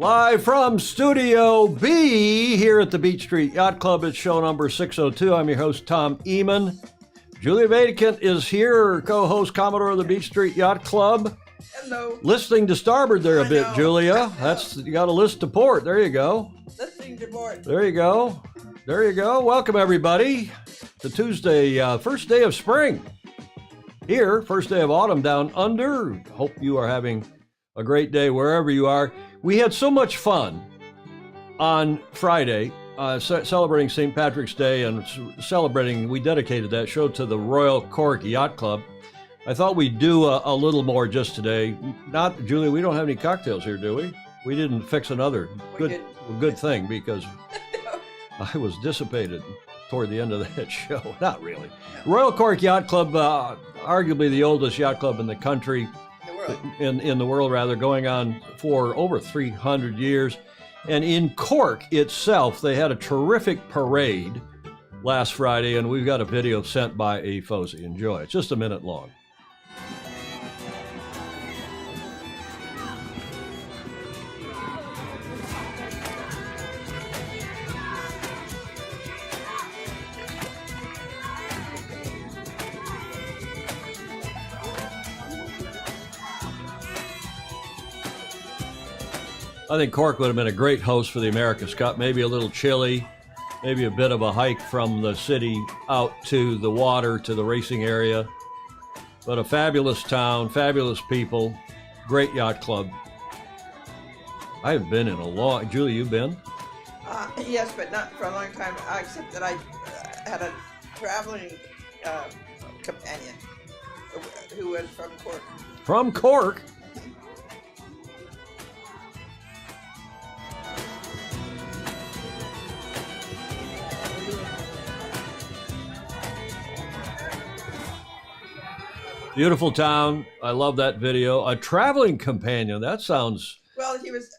Live from Studio B here at the Beach Street Yacht Club. It's show number 602. I'm your host, Tom Eamon. Julia Vadekant is here, co-host, Commodore of the Beach Street Yacht Club. Hello. Listening to starboard there a bit, Julia. You got to list to port. There you go. Listening to port. There you go. There you go. Welcome, everybody, to Tuesday, first day of spring. Here, first day of autumn down under. Hope you are having a great day wherever you are. We had so much fun on Friday, celebrating St. Patrick's Day and celebrating, we dedicated that show to the Royal Cork Yacht Club. I thought we'd do a little more just today. Not, Julie, we don't have any cocktails here, do we? We didn't fix another good thing because I was dissipated toward the end of that show. Not really. Royal Cork Yacht Club, arguably the oldest yacht club in the country. In the world, rather, going on for over 300 years. And in Cork itself, they had a terrific parade last Friday, and we've got a video sent by a Fozy. Enjoy. It's just a minute long. I think Cork would have been a great host for the America's Cup. Maybe a little chilly, maybe a bit of a hike from the city out to the water, to the racing area. But a fabulous town, fabulous people, great yacht club. I have been in a long... Julie, you've been? Yes, but not for a long time, except that I had a traveling companion who was from Cork. From Cork? Beautiful town. I love that video. A traveling companion. That sounds... Well, he was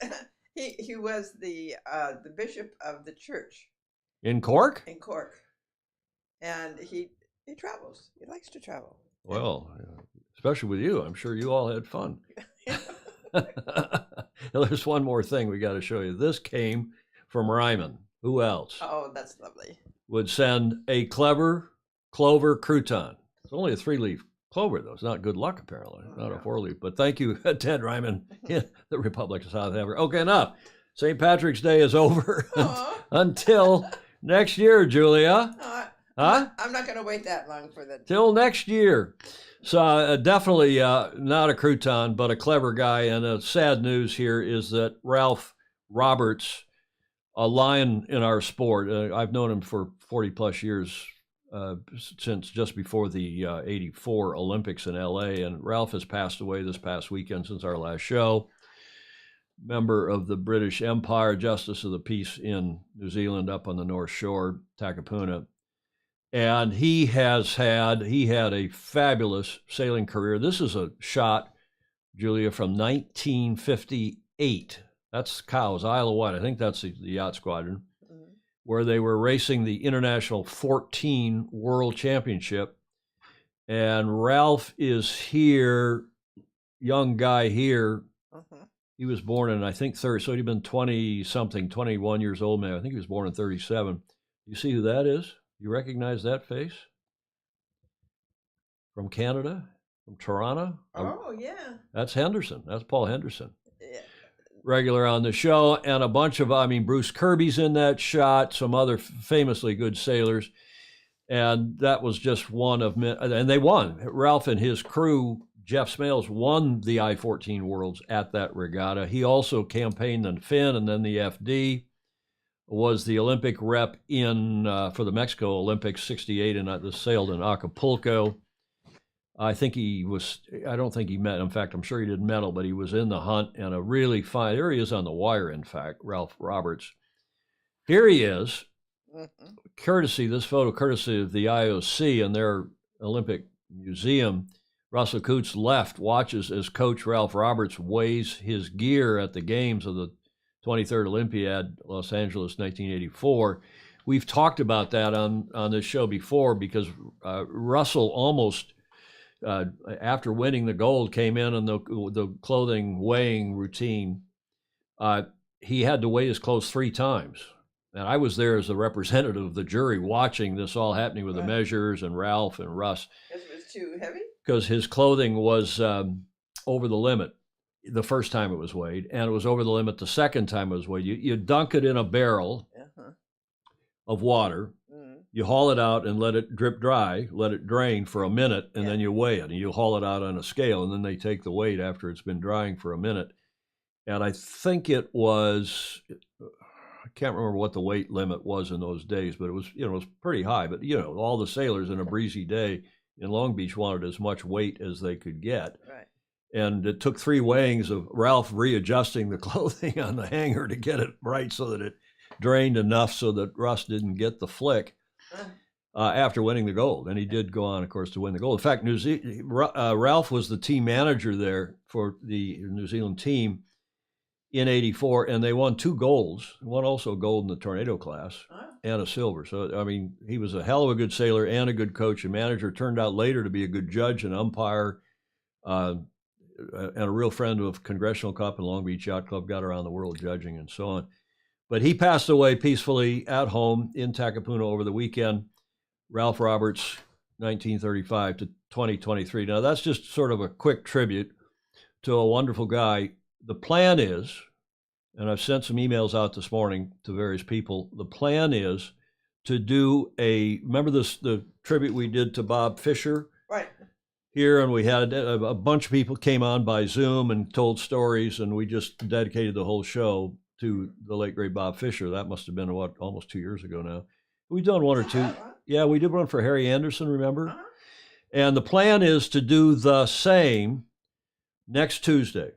he was the bishop of the church. In Cork? In Cork. And he travels. He likes to travel. Well, especially with you. I'm sure you all had fun. There's one more thing we got to show you. This came from Ryman. Who else? Oh, that's lovely. Would send a clever clover crouton. It's only a 3-leaf clover, though. It's not good luck, apparently. Not a 4-leaf. But thank you, Ted Ryman, in the Republic of South Africa. Okay, enough. St. Patrick's Day is over until next year, Julia. I'm not going to wait that long for that. Till next year. So definitely not a crouton, but a clever guy. And sad news here is that Ralph Roberts, a lion in our sport, I've known him for 40 plus years, since just before the 84 Olympics in LA, and Ralph has passed away this past weekend since our last show. Member of the British Empire, Justice of the Peace in New Zealand up on the North Shore, Takapuna. And he had a fabulous sailing career. This is a shot, Julia, from 1958. That's Cowes, Isle of Wight. I think that's the yacht squadron, where they were racing the International 14 World Championship. And Ralph is here, young guy here. He was born in, I think, 30, so he'd been 20-something, 21 years old, man. I think he was born in 37. You see who that is? You recognize that face? From Canada? From Toronto? Oh, yeah. That's Henderson. That's Paul Henderson. Yeah. Regular on the show, and a bunch of, Bruce Kirby's in that shot, some other famously good sailors, and that was just one of many, and they won. Ralph and his crew, Jeff Smales, won the I-14 Worlds at that regatta. He also campaigned in Finn and then the FD, was the Olympic rep for the Mexico Olympics, 68, and sailed in Acapulco. I don't think he met, in fact, I'm sure he didn't medal, but he was in the hunt, and a really fine, there he is on the wire, in fact, Ralph Roberts. Here he is, this photo courtesy of the IOC and their Olympic Museum. Russell Coots left, watches as Coach Ralph Roberts weighs his gear at the games of the 23rd Olympiad, Los Angeles, 1984. We've talked about that on this show before because Russell almost, after winning the gold, came in on the clothing weighing routine. he had to weigh his clothes 3 times. And I was there as a representative of the jury watching this all happening with the measures and Ralph and Russ. Because it was too heavy? Because his clothing was over the limit the first time it was weighed, and it was over the limit the second time it was weighed. You dunk it in a barrel of water. You haul it out and let it drip dry, let it drain for a minute, and then you weigh it. And you haul it out on a scale, and then they take the weight after it's been drying for a minute. And I think it was, I can't remember what the weight limit was in those days, but it was, it was pretty high. But, all the sailors in a breezy day in Long Beach wanted as much weight as they could get. Right. And it took 3 weighings of Ralph readjusting the clothing on the hanger to get it right so that it drained enough so that Russ didn't get the flick. After winning the gold, and he did go on, of course, to win the gold. In fact, Ralph was the team manager there for the New Zealand team in '84, and they won 2 golds. Won also a gold in the tornado class and a silver. So, I mean, he was a hell of a good sailor and a good coach and manager. Turned out later to be a good judge and umpire, and a real friend of Congressional Cup and Long Beach Yacht Club. Got around the world judging and so on. But he passed away peacefully at home in Takapuna over the weekend. Ralph Roberts, 1935 to 2023. Now, that's just sort of a quick tribute to a wonderful guy. The plan is, and I've sent some emails out this morning to various people, the plan is to do remember the tribute we did to Bob Fisher? Right. Here, and we had a bunch of people came on by Zoom and told stories, and we just dedicated the whole show to the late, great Bob Fisher. That must have been, almost 2 years ago now. We've done 1 or 2. Yeah, we did one for Harry Anderson, remember? And the plan is to do the same next Tuesday.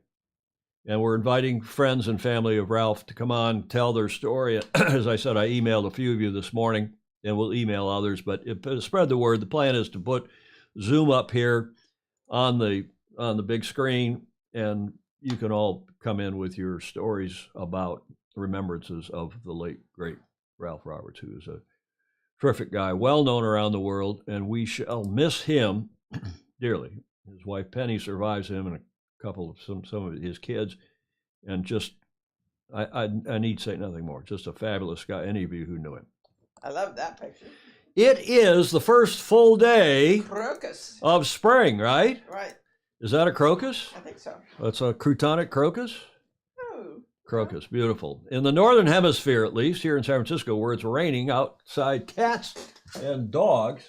And we're inviting friends and family of Ralph to come on, tell their story. As I said, I emailed a few of you this morning, and we'll email others. But spread the word. The plan is to put Zoom up here on the big screen, and you can all come in with your stories about remembrances of the late, great Ralph Roberts, who is a terrific guy, well known around the world, and we shall miss him dearly. His wife Penny survives him, and a couple of some of his kids, and just I need say nothing more. Just a fabulous guy. Any of you who knew him. I love that picture. It is the first full day Crocus of spring, right? Right. Is that a crocus? I think so. That's a crotonic crocus? Oh. Crocus, beautiful. In the northern hemisphere, at least, here in San Francisco, where it's raining outside, cats and dogs.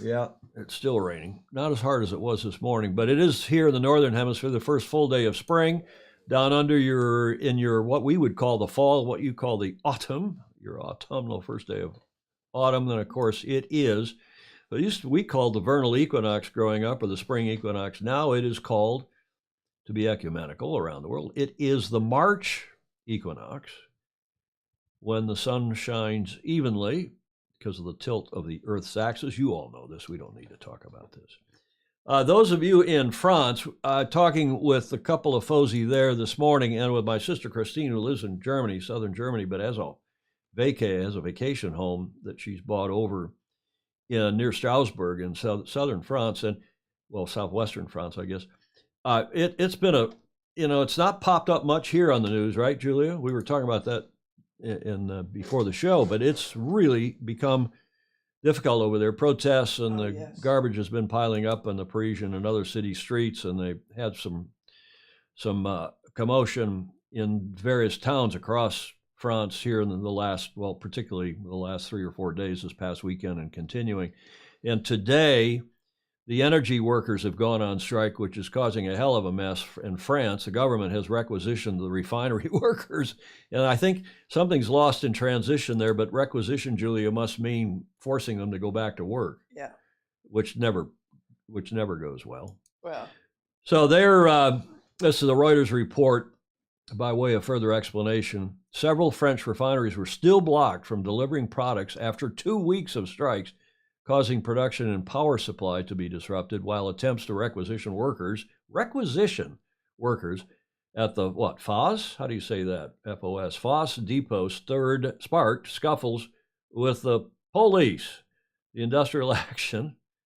Yeah, it's still raining. Not as hard as it was this morning, but it is here in the northern hemisphere, the first full day of spring. Down under in your what we would call the fall, what you call the autumn, your autumnal first day of autumn. Then, of course, it is. We called the vernal equinox growing up, or the spring equinox. Now it is called, to be ecumenical around the world, it is the March equinox, when the sun shines evenly because of the tilt of the Earth's axis. You all know this. We don't need to talk about this. Those of you in France, talking with a couple of Fosi there this morning, and with my sister Christine, who lives in Germany, southern Germany, but has a vacation home that she's bought over near Strasbourg in southern France, and southwestern France, I guess. It's been it's not popped up much here on the news, right, Julia? We were talking about that before the show, but it's really become difficult over there. Protests and garbage has been piling up on the Parisian and other city streets, and they've had some commotion in various towns across France here in the last, particularly the last 3 or 4 days this past weekend and continuing. And today, the energy workers have gone on strike, which is causing a hell of a mess in France. The government has requisitioned the refinery workers. And I think something's lost in transition there, but requisition, Julia, must mean forcing them to go back to work. Yeah. Which never goes well. Well. So this is a Reuters report. By way of further explanation, several French refineries were still blocked from delivering products after 2 weeks of strikes, causing production and power supply to be disrupted, while attempts to requisition workers at the FOS? How do you say that? FOS. FOS depot sparked scuffles with the police. The industrial action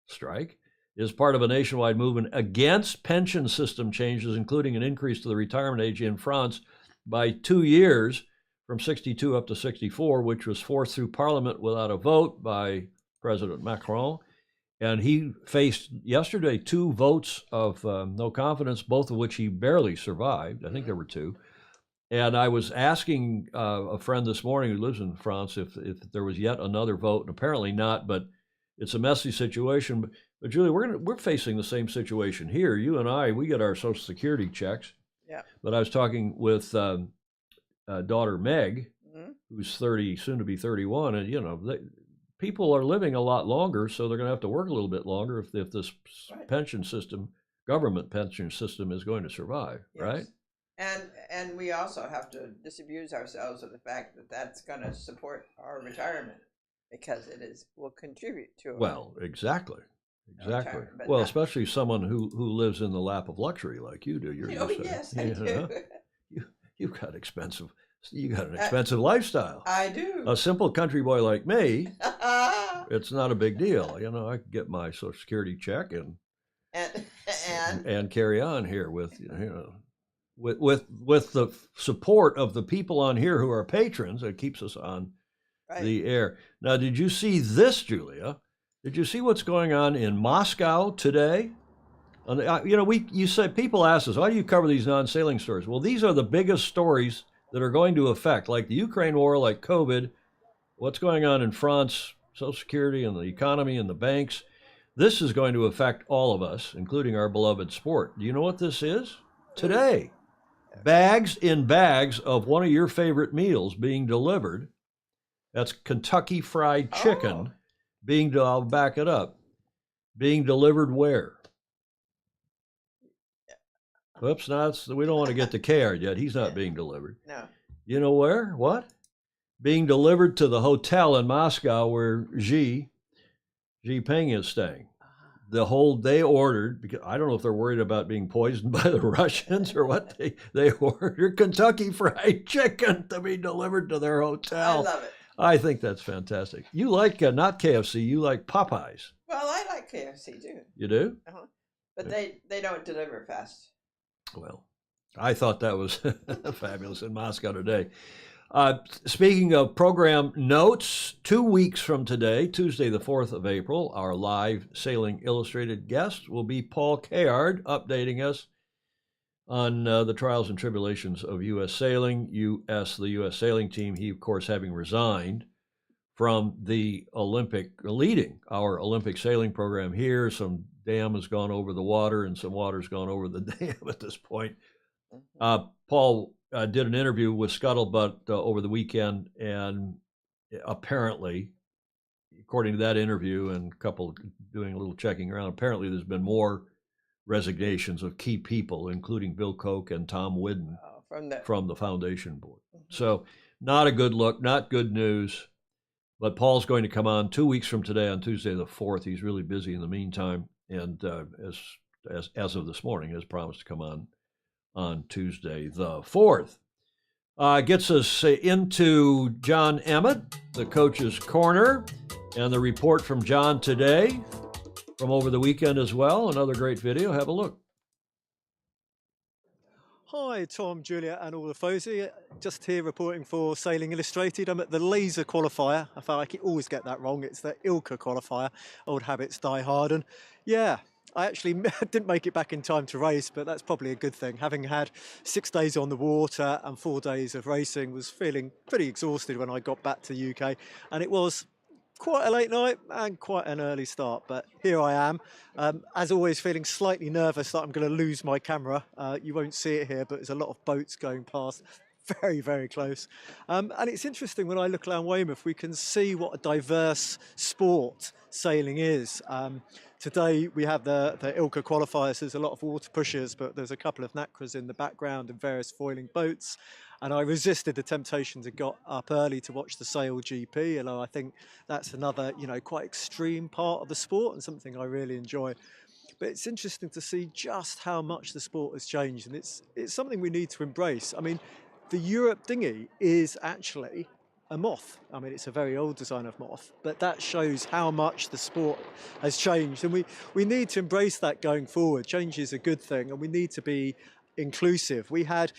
strike is part of a nationwide movement against pension system changes, including an increase to the retirement age in France by 2 years from 62 up to 64, which was forced through Parliament without a vote by President Macron. And he faced yesterday 2 votes of no confidence, both of which he barely survived. I think there were 2. And I was asking a friend this morning who lives in France if there was yet another vote, and apparently not. But it's a messy situation. But Julie, we're facing the same situation here. You and I, we get our Social Security checks. Yeah. But I was talking with daughter Meg, who's 30, soon to be 31, and people are living a lot longer, so they're going to have to work a little bit longer if this pension system, government pension system, is going to survive, yes. right? And we also have to disabuse ourselves of the fact that that's going to support our retirement, because will contribute to. Well, exactly. Well, especially someone who lives in the lap of luxury like you do. Yes, I do. You've got you got an expensive lifestyle. I do. A simple country boy like me, it's not a big deal. I can get my Social Security check and carry on here with with the support of the people on here who are patrons. It keeps us on the air. Now, did you see this, Julia? Did you see what's going on in Moscow today? You said, people ask us, why do you cover these non-sailing stories? Well, these are the biggest stories that are going to affect, like the Ukraine war, like COVID, what's going on in France, Social Security and the economy and the banks. This is going to affect all of us, including our beloved sport. Do you know what this is? Today, bags in bags of one of your favorite meals being delivered. That's Kentucky Fried Chicken I'll back it up. Being delivered where? Whoops, we don't want to get to Kayard yet. He's not being delivered. No. You know where? What? Being delivered to the hotel in Moscow where Xi Jinping is staying. They ordered, because I don't know if they're worried about being poisoned by the Russians or what, they ordered Kentucky Fried Chicken to be delivered to their hotel. I love it. I think that's fantastic. You like, not KFC, you like Popeyes. Well, I like KFC too. You do? Uh-huh. But they don't deliver fast. Well, I thought that was fabulous in Moscow today. Speaking of program notes, 2 weeks from today, Tuesday the 4th of April, our live Sailing Illustrated guest will be Paul Kayard, updating us on the trials and tribulations of U.S. sailing, the U.S. sailing team. He, of course, having resigned from the leading our Olympic sailing program here. Some dam has gone over the water and some water's gone over the dam at this point. Paul did an interview with Scuttlebutt over the weekend, and apparently, according to that interview and doing a little checking around, apparently there's been more resignations of key people, including Bill Koch and Tom Whidden from the foundation board. So not a good look, not good news. But Paul's going to come on 2 weeks from today on Tuesday the 4th. He's really busy in the meantime, and as of this morning, has promised to come on Tuesday the 4th. Gets us into John Emmett, the Coach's Corner, and the report from John today, from over the weekend as well. Another great video. Have a look. Hi, Tom, Julia, and all the folks. Just here reporting for Sailing Illustrated. I'm at the laser qualifier. I feel like I always get that wrong. It's the Ilka qualifier. Old habits die hard. And yeah, I actually didn't make it back in time to race, but that's probably a good thing. Having had 6 days on the water and 4 days of racing, was feeling pretty exhausted when I got back to the UK. And it was quite a late night and quite an early start, but here I am. As always, feeling slightly nervous that I'm going to lose my camera. You won't see it here, but there's a lot of boats going past, very, very close. And it's interesting, when I look around Weymouth, we can see what a diverse sport sailing is. Today we have the Ilka qualifiers. There's a lot of water pushers, but there's a couple of NACRAs in the background and various foiling boats. And I resisted the temptation to get up early to watch the Sail GP, and I think that's another, quite extreme part of the sport and something I really enjoy. But it's interesting to see just how much the sport has changed, and it's something we need to embrace. I mean, the Europe dinghy is actually a moth. I mean, it's a very old design of moth, but that shows how much the sport has changed, and we need to embrace that going forward. Change is a good thing, and we need to be inclusive. We had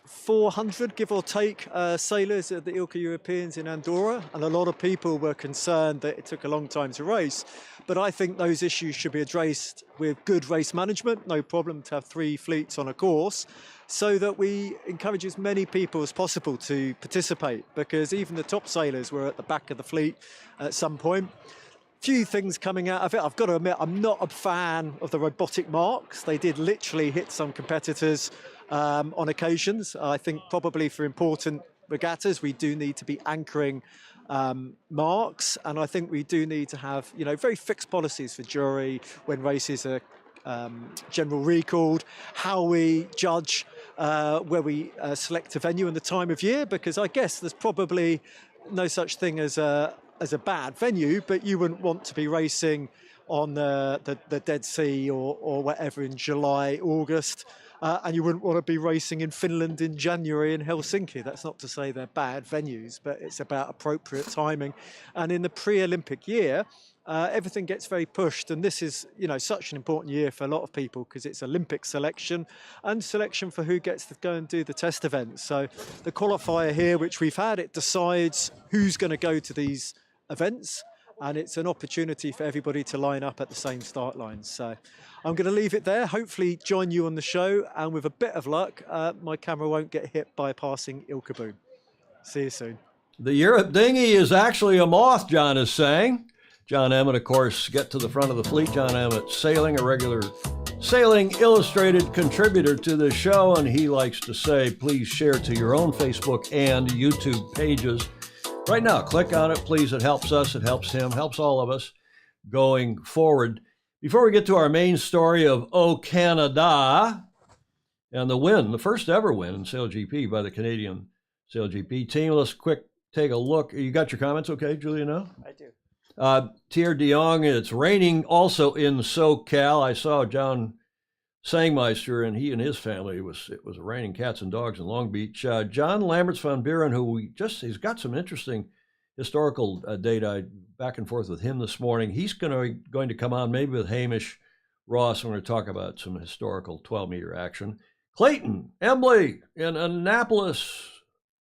400, give or take, sailors at the Ilka Europeans in Andorra, and a lot of people were concerned that it took a long time to race. But I think those issues should be addressed with good race management. No problem to have 3 fleets on a course, so that we encourage as many people as possible to participate, because even the top sailors were at the back of the fleet at some point. Few things coming out of it. I've got to admit, I'm not a fan of the robotic marks. They did literally hit some competitors on occasions. I think probably for important regattas, we do need to be anchoring marks, and I think we do need to have, you know, very fixed policies for jury when races are general recalled, how we judge where we select a venue and the time of year, because I guess there's probably no such thing as a bad venue, but you wouldn't want to be racing on the Dead Sea or whatever in July, August, and you wouldn't want to be racing in Finland in January in Helsinki. That's not to say they're bad venues, but it's about appropriate timing. And in the pre-Olympic year, everything gets very pushed, and this is, you know, such an important year for a lot of people because it's Olympic selection and selection for who gets to go and do the test events. So the qualifier here, which we've had, it decides who's going to go to these events, and it's an opportunity for everybody to line up at the same start lines. So I'm going to leave it there, hopefully join you on the show, and with a bit of luck, my camera won't get hit by a passing Ilka boom. See you soon. The Europe dinghy is actually a moth, John is saying. John Emmett, of course, get to the front of the fleet. John Emmett, sailing, a regular Sailing Illustrated contributor to the show, and he likes to say, please share to your own Facebook and YouTube pages. Right now, click on it, please. It helps us, it helps him, helps all of us going forward. Before we get to our main story of O Canada and the win, the first ever win in SailGP by the Canadian SailGP team, let's quick take a look. You got your comments okay, Julia, now? I do. Tier de Jong, it's raining also in SoCal. I saw John Sangmeister and he and his family, it was raining cats and dogs in Long Beach. John Lamberts van Buren, he's got some interesting historical data, back and forth with him this morning. He's going to come on maybe with Hamish Ross. We're going to talk about some historical 12-meter action. Clayton Embley in Annapolis.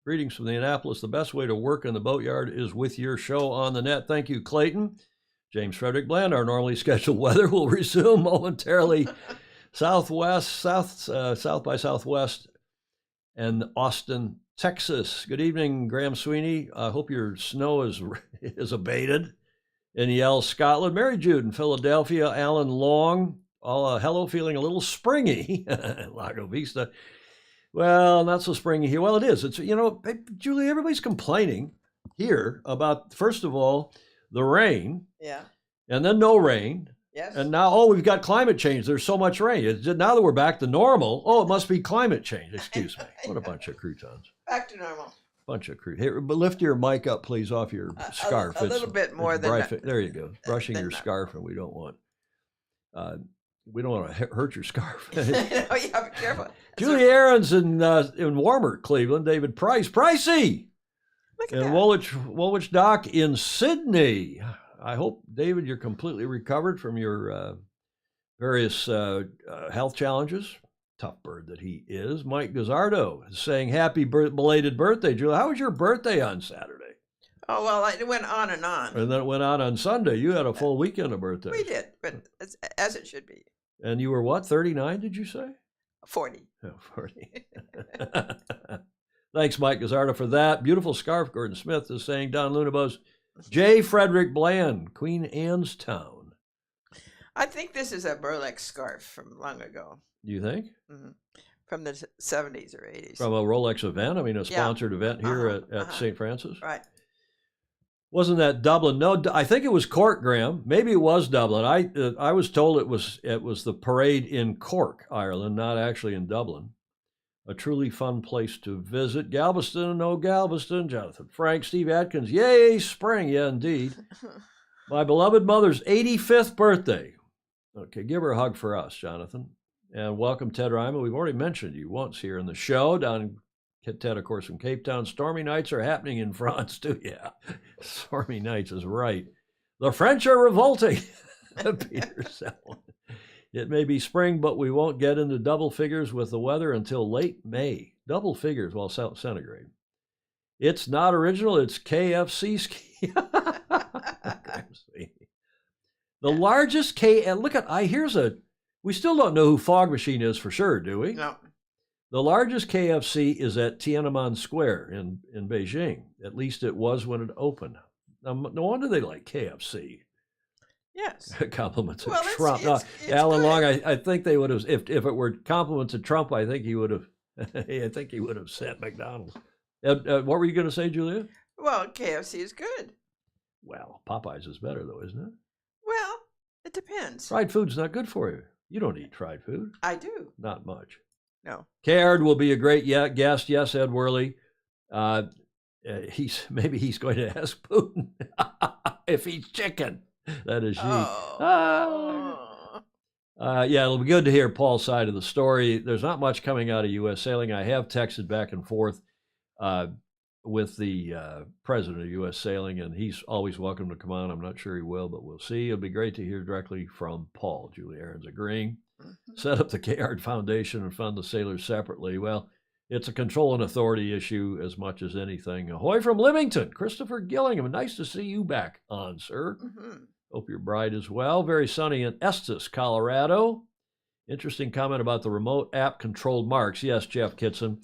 Greetings from the Annapolis. The best way to work in the boatyard is with your show on the net. Thank you, Clayton. James Frederick Bland, our normally scheduled weather will resume momentarily. South by Southwest and Austin, Texas. Good evening, Graham Sweeney. I hope your snow is abated in Yale, Scotland. Mary Jude in Philadelphia. Alan Long. Hello, feeling a little springy. Lago Vista. Well, not so springy here. Well, it is. It's, Julie, everybody's complaining here about, first of all, the rain. Yeah. And then no rain. Yes. And now, we've got climate change. There's so much rain. Now that we're back to normal, it must be climate change. Excuse me. What a bunch of croutons. Back to normal. Bunch of croutons. Here, but lift your mic up, please, off your scarf. A little bit more than that. There you go. Brushing your scarf, and we don't want to hurt your scarf. No, yeah, be careful. Julie Aarons in warmer Cleveland. David Price. Pricey! And Woolwich Dock in Sydney. I hope, David, you're completely recovered from your various health challenges. Tough bird that he is. Mike Gazzardo is saying happy belated birthday, Julie. How was your birthday on Saturday? Oh, well, it went on and on. And then it went on Sunday. You had a full weekend of birthdays. We did, but as it should be. And you were what, 39, did you say? 40. Oh, 40. Thanks, Mike Gazzardo, for that. Beautiful scarf, Gordon Smith is saying. Don Lunabos. J. Frederick Bland, Queen Anne's Town. I think this is a burlap scarf from long ago. You think? Mm-hmm. From the 70s or 80s. From a Rolex event? I mean, a sponsored event here at St. Francis? Right. Wasn't that Dublin? No, I think it was Cork, Graham. Maybe it was Dublin. I was told it was the parade in Cork, Ireland, not actually in Dublin. A truly fun place to visit. Galveston, Galveston. Jonathan Frank, Steve Atkins. Yay, spring. Yeah, indeed. My beloved mother's 85th birthday. Okay, give her a hug for us, Jonathan. And welcome, Ted Ryman. We've already mentioned you once here in the show. Down in Ted, of course, from Cape Town. Stormy nights are happening in France, too. Yeah, stormy nights is right. The French are revolting. Peter Sellon. It may be spring, but we won't get into double figures with the weather until late May double figures, well, centigrade. It's not original. It's KFC ski. The largest look at, we still don't know who Fog Machine is for sure, do we? No. The largest KFC is at Tiananmen Square in Beijing. At least it was when it opened. No wonder they like KFC. Yes. Compliments of Well, Trump. it's Alan good. Long, I think they would have, if it were compliments of Trump, I think he would have, I think he would have said McDonald's. What were you going to say, Julia? Well, KFC is good. Well, Popeyes is better though, isn't it? Well, it depends. Fried food's not good for you. You don't eat fried food. I do. Not much. No. Caird will be a great guest. Yes, Ed Worley. Maybe he's going to ask Putin if he's chicken. That is she. Oh. Yeah, it'll be good to hear Paul's side of the story. There's not much coming out of U.S. sailing. I have texted back and forth with the president of U.S. Sailing, and he's always welcome to come on. I'm not sure he will, but we'll see. It'll be great to hear directly from Paul. Julie Aaron's agreeing. Mm-hmm. Set up the Caird Foundation and fund the sailors separately. Well, it's a control and authority issue as much as anything. Ahoy from Limington, Christopher Gillingham. Nice to see you back on, sir. Mm-hmm. Hope you're bright as well. Very sunny in Estes, Colorado. Interesting comment about the remote app controlled marks. Yes, Jeff Kitson,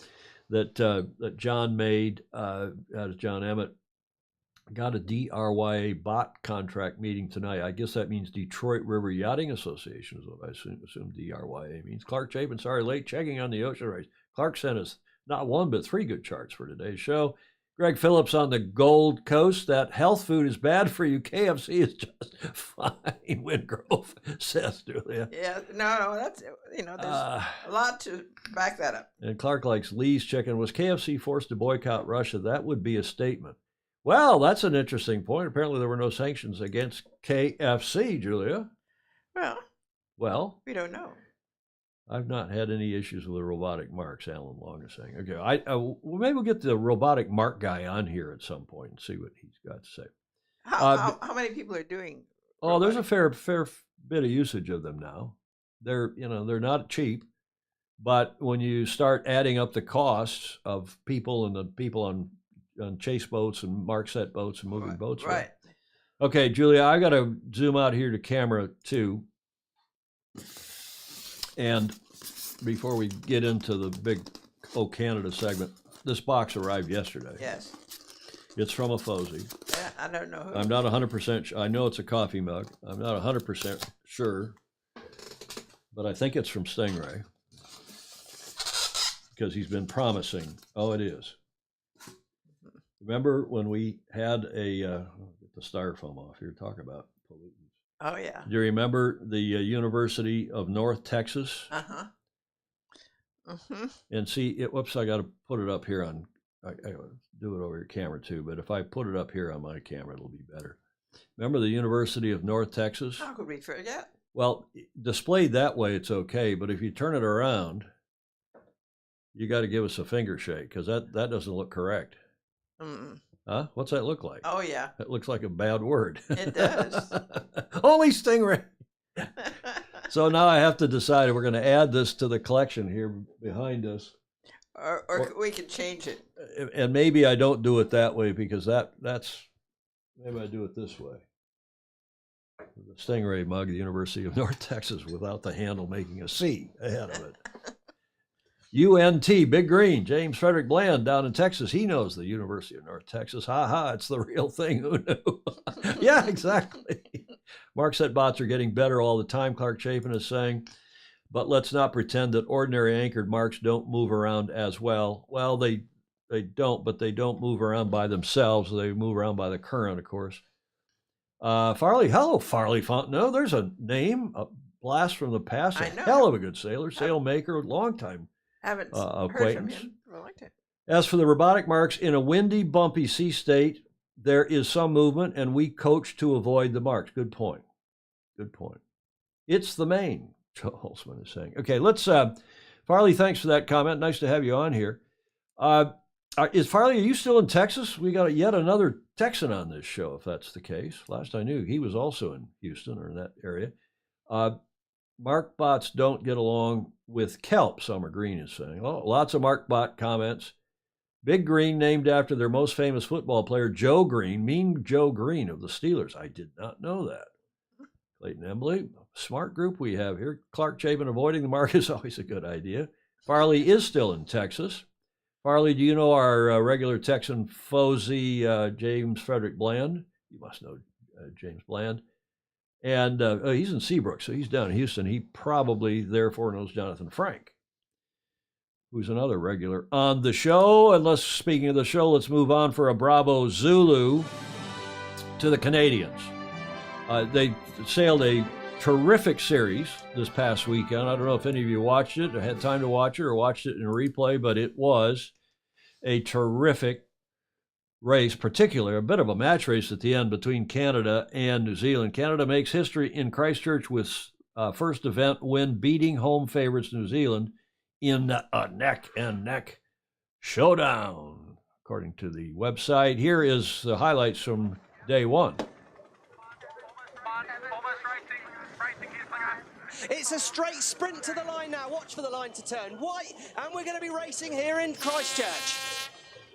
that John made, John Emmett, got a DRYA bot contract meeting tonight. I guess that means Detroit River Yachting Association is what I assume DRYA means. Clark Chapin, sorry, late checking on the ocean race. Clark sent us not one, but 3 good charts for today's show. Greg Phillips on the Gold Coast. That health food is bad for you. KFC is just fine. Wingrove says, Julia. Yeah, no, that's, there's a lot to back that up. And Clark likes Lee's chicken. Was KFC forced to boycott Russia? That would be a statement. Well, that's an interesting point. Apparently there were no sanctions against KFC, Julia. Well, We don't know. I've not had any issues with the robotic marks, Alan Long is saying. Okay, well, maybe we'll get the robotic mark guy on here at some point and see what he's got to say. How many people are doing? Oh, there's a fair bit of usage of them now. They're not cheap, but when you start adding up the costs of people and the people on chase boats and mark set boats and moving boats. Right. Okay, Julia, I got to zoom out here to camera 2. And before we get into the big Canada segment, this box arrived yesterday. Yes. It's from a Fozy. Yeah, I don't know who. I'm not 100% I know it's a coffee mug. I'm not 100% sure, but I think it's from Stingray because he's been promising. Oh, it is. Remember when we had get the styrofoam off here, talk about pollutants. Oh, yeah. Do you remember the University of North Texas? Uh-huh. Mm-hmm. And see, whoops, I got to put it up here on, I do it over your camera too, but if I put it up here on my camera, it'll be better. Remember the University of North Texas? How could we forget? Well, displayed that way, it's okay, but if you turn it around, you got to give us a finger shake because that doesn't look correct. Mm-mm. Huh? What's that look like? Oh, yeah. It looks like a bad word. It does. Only Stingray. So now I have to decide if we're going to add this to the collection here behind us. Or we could change it. And maybe I don't do it that way because that's maybe I do it this way. The Stingray mug, the University of North Texas, without the handle making a C ahead of it. UNT, Big Green, James Frederick Bland down in Texas. He knows the University of North Texas. Ha ha, it's the real thing. Who knew? Yeah, exactly. Mark set bots are getting better all the time, Clark Chapin is saying. But let's not pretend that ordinary anchored marks don't move around as well. Well, they don't, but they don't move around by themselves. They move around by the current, of course. Farley, hello, Farley Fontenot. There's a name, a blast from the past. A hell of a good sailor, sailmaker, long time. Haven't acquaintance. heard from him for a long time. As for the robotic marks, in a windy, bumpy sea state, there is some movement, and we coach to avoid the marks. Good point. Good point. It's the main, Joe Holzman is saying. Okay, let's, Farley, thanks for that comment. Nice to have you on here. Is Farley, are you still in Texas? We got yet another Texan on this show, if that's the case. Last I knew, he was also in Houston or in that area. Markbots don't get along with kelp, Summer Green is saying. Oh, lots of Markbot comments. Big Green named after their most famous football player, Joe Green, Mean Joe Green of the Steelers. I did not know that. Clayton Embley, smart group we have here. Clark Chapin, avoiding the mark is always a good idea. Farley is still in Texas. Farley, do you know our regular Texan Fozy, James Frederick Bland? You must know James Bland. And he's in Seabrook, so he's down in Houston. He probably, therefore, knows Jonathan Frank, who's another regular on the show. And speaking of the show, let's move on for a Bravo Zulu to the Canadians. They sailed a terrific series this past weekend. I don't know if any of you watched it or had time to watch it or watched it in replay, but it was a terrific race, particularly a bit of a match race at the end between Canada and New Zealand. Canada makes history in Christchurch with first event win, beating home favorites New Zealand in a neck-and-neck showdown, according to the website. Here is the highlights from day one. It's a straight sprint to the line now. Watch for the line to turn. White, and we're going to be racing here in Christchurch.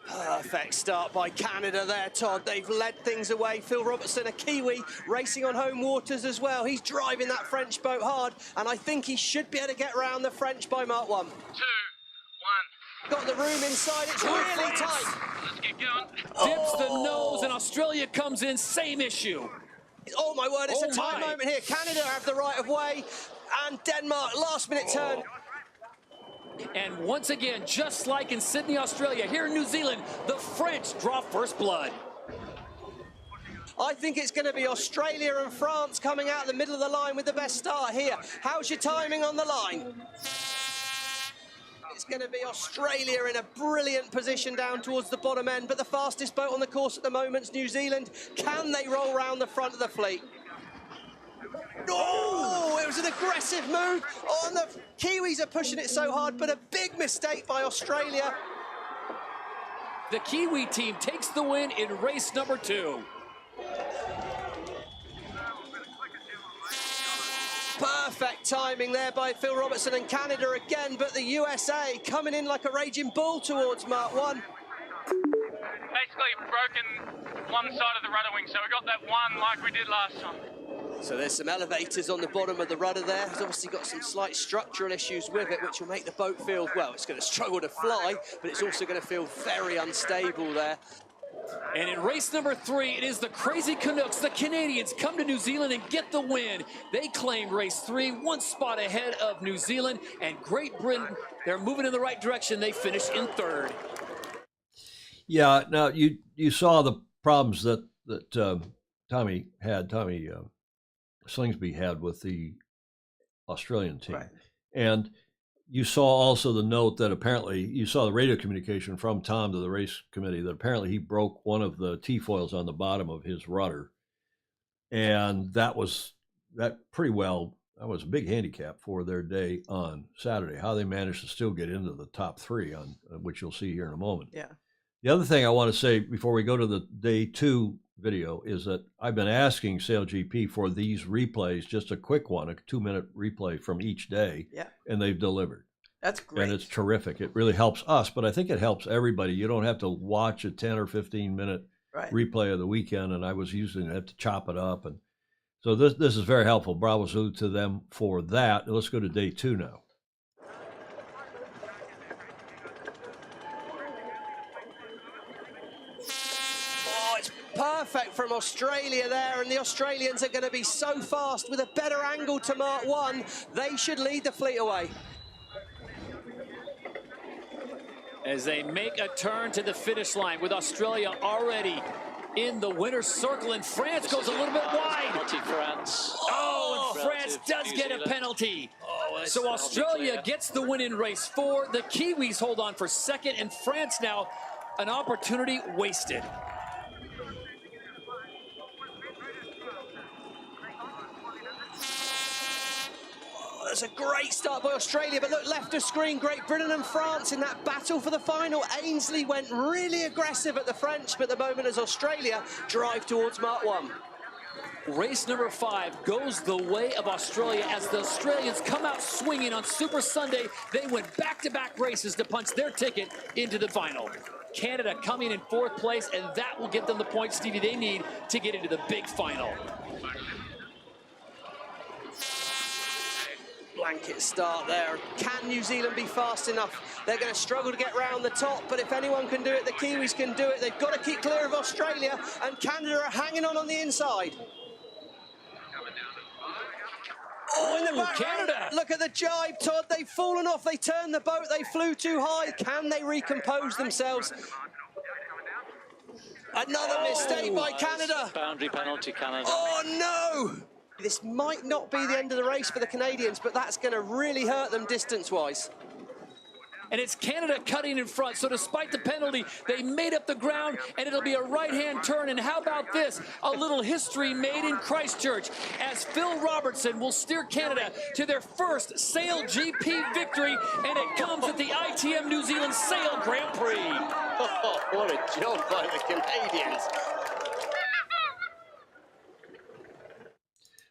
Perfect start by Canada there, Todd. They've led things away. Phil Robertson, a Kiwi, racing on home waters as well. He's driving that French boat hard, and I think he should be able to get around the French by Mark 1. 2, 1. Got the room inside. It's really tight. Let's get going. Dips the nose, and Australia comes in, same issue. Oh, my word, it's Oh, a tight my. moment here. Canada have the right of way, and Denmark, last-minute turn. And once again, just like in Sydney, Australia, here in New Zealand, the French draw first blood. I think it's going to be Australia and France coming out the middle of the line with the best start here. How's your timing on the line? It's going to be Australia in a brilliant position down towards the bottom end, but the fastest boat on the course at the moment is New Zealand. Can they roll round the front of the fleet? Oh, it was an aggressive move. Oh, and the Kiwis are pushing it so hard, but a big mistake by Australia. The Kiwi team takes the win in race number 2. Perfect timing there by Phil Robertson and Canada again, but the USA coming in like a raging bull towards Mark 1. Basically broken one side of the rudder wing, so we got that one like we did last time. So there's some elevators on the bottom of the rudder there. It's obviously got some slight structural issues with it, which will make the boat feel, well, it's going to struggle to fly, but it's also going to feel very unstable there. And in race number 3, it is the Crazy Canucks, the Canadians, come to New Zealand and get the win. They claim race 3, 1 spot ahead of New Zealand, and Great Britain, they're moving in the right direction. They finish in 3rd. Yeah, now you saw the problems that Tommy Slingsby had with the Australian team. Right. And you saw also the note that apparently you saw the radio communication from Tom to the race committee that apparently he broke one of the T-foils on the bottom of his rudder. And that was a big handicap for their day on Saturday, how they managed to still get into the top 3, on which you'll see here in a moment. Yeah. The other thing I want to say before we go to the day 2 video is that I've been asking SailGP for these replays, just a quick one, a 2-minute replay from each day, Yeah. and they've delivered. That's great. And it's terrific. It really helps us, but I think it helps everybody. You don't have to watch a 10 or 15-minute right. replay of the weekend, and I was using it to chop it up. And so this is very helpful. Bravo Zulu to them for that. Let's go to day 2 now. Perfect from Australia there, and the Australians are going to be so fast with a better angle to Mark 1. They should lead the fleet away. As they make a turn to the finish line with Australia already in the winner's circle, and France goes a little bit wide. France. Oh, and France does get a penalty. So Australia gets the win in race 4. The Kiwis hold on for 2nd, and France now an opportunity wasted. That's a great start by Australia, but look, left of screen, Great Britain and France in that battle for the final. Ainsley went really aggressive at the French, but the moment as Australia drive towards Mark 1. Race number 5 goes the way of Australia as the Australians come out swinging on Super Sunday. They went back-to-back races to punch their ticket into the final. Canada coming in 4th place, and that will get them the points, Stevie, they need to get into the big final. Blanket start there. Can New Zealand be fast enough? They're going to struggle to get round the top, but if anyone can do it, the Kiwis can do it. They've got to keep clear of Australia, and Canada are hanging on the inside. Oh, in the back, Canada! Look at the jibe, Todd. They've fallen off. They turned the boat. They flew too high. Can they recompose themselves? Another mistake by Canada. Boundary penalty, Canada. Oh, no! This might not be the end of the race for the Canadians, but that's going to really hurt them distance-wise. And it's Canada cutting in front, so despite the penalty, they made up the ground, and it'll be a right-hand turn. And how about this? A little history made in Christchurch, as Phil Robertson will steer Canada to their first Sail GP victory, and it comes at the ITM New Zealand Sail Grand Prix. Oh, what a job by the Canadians.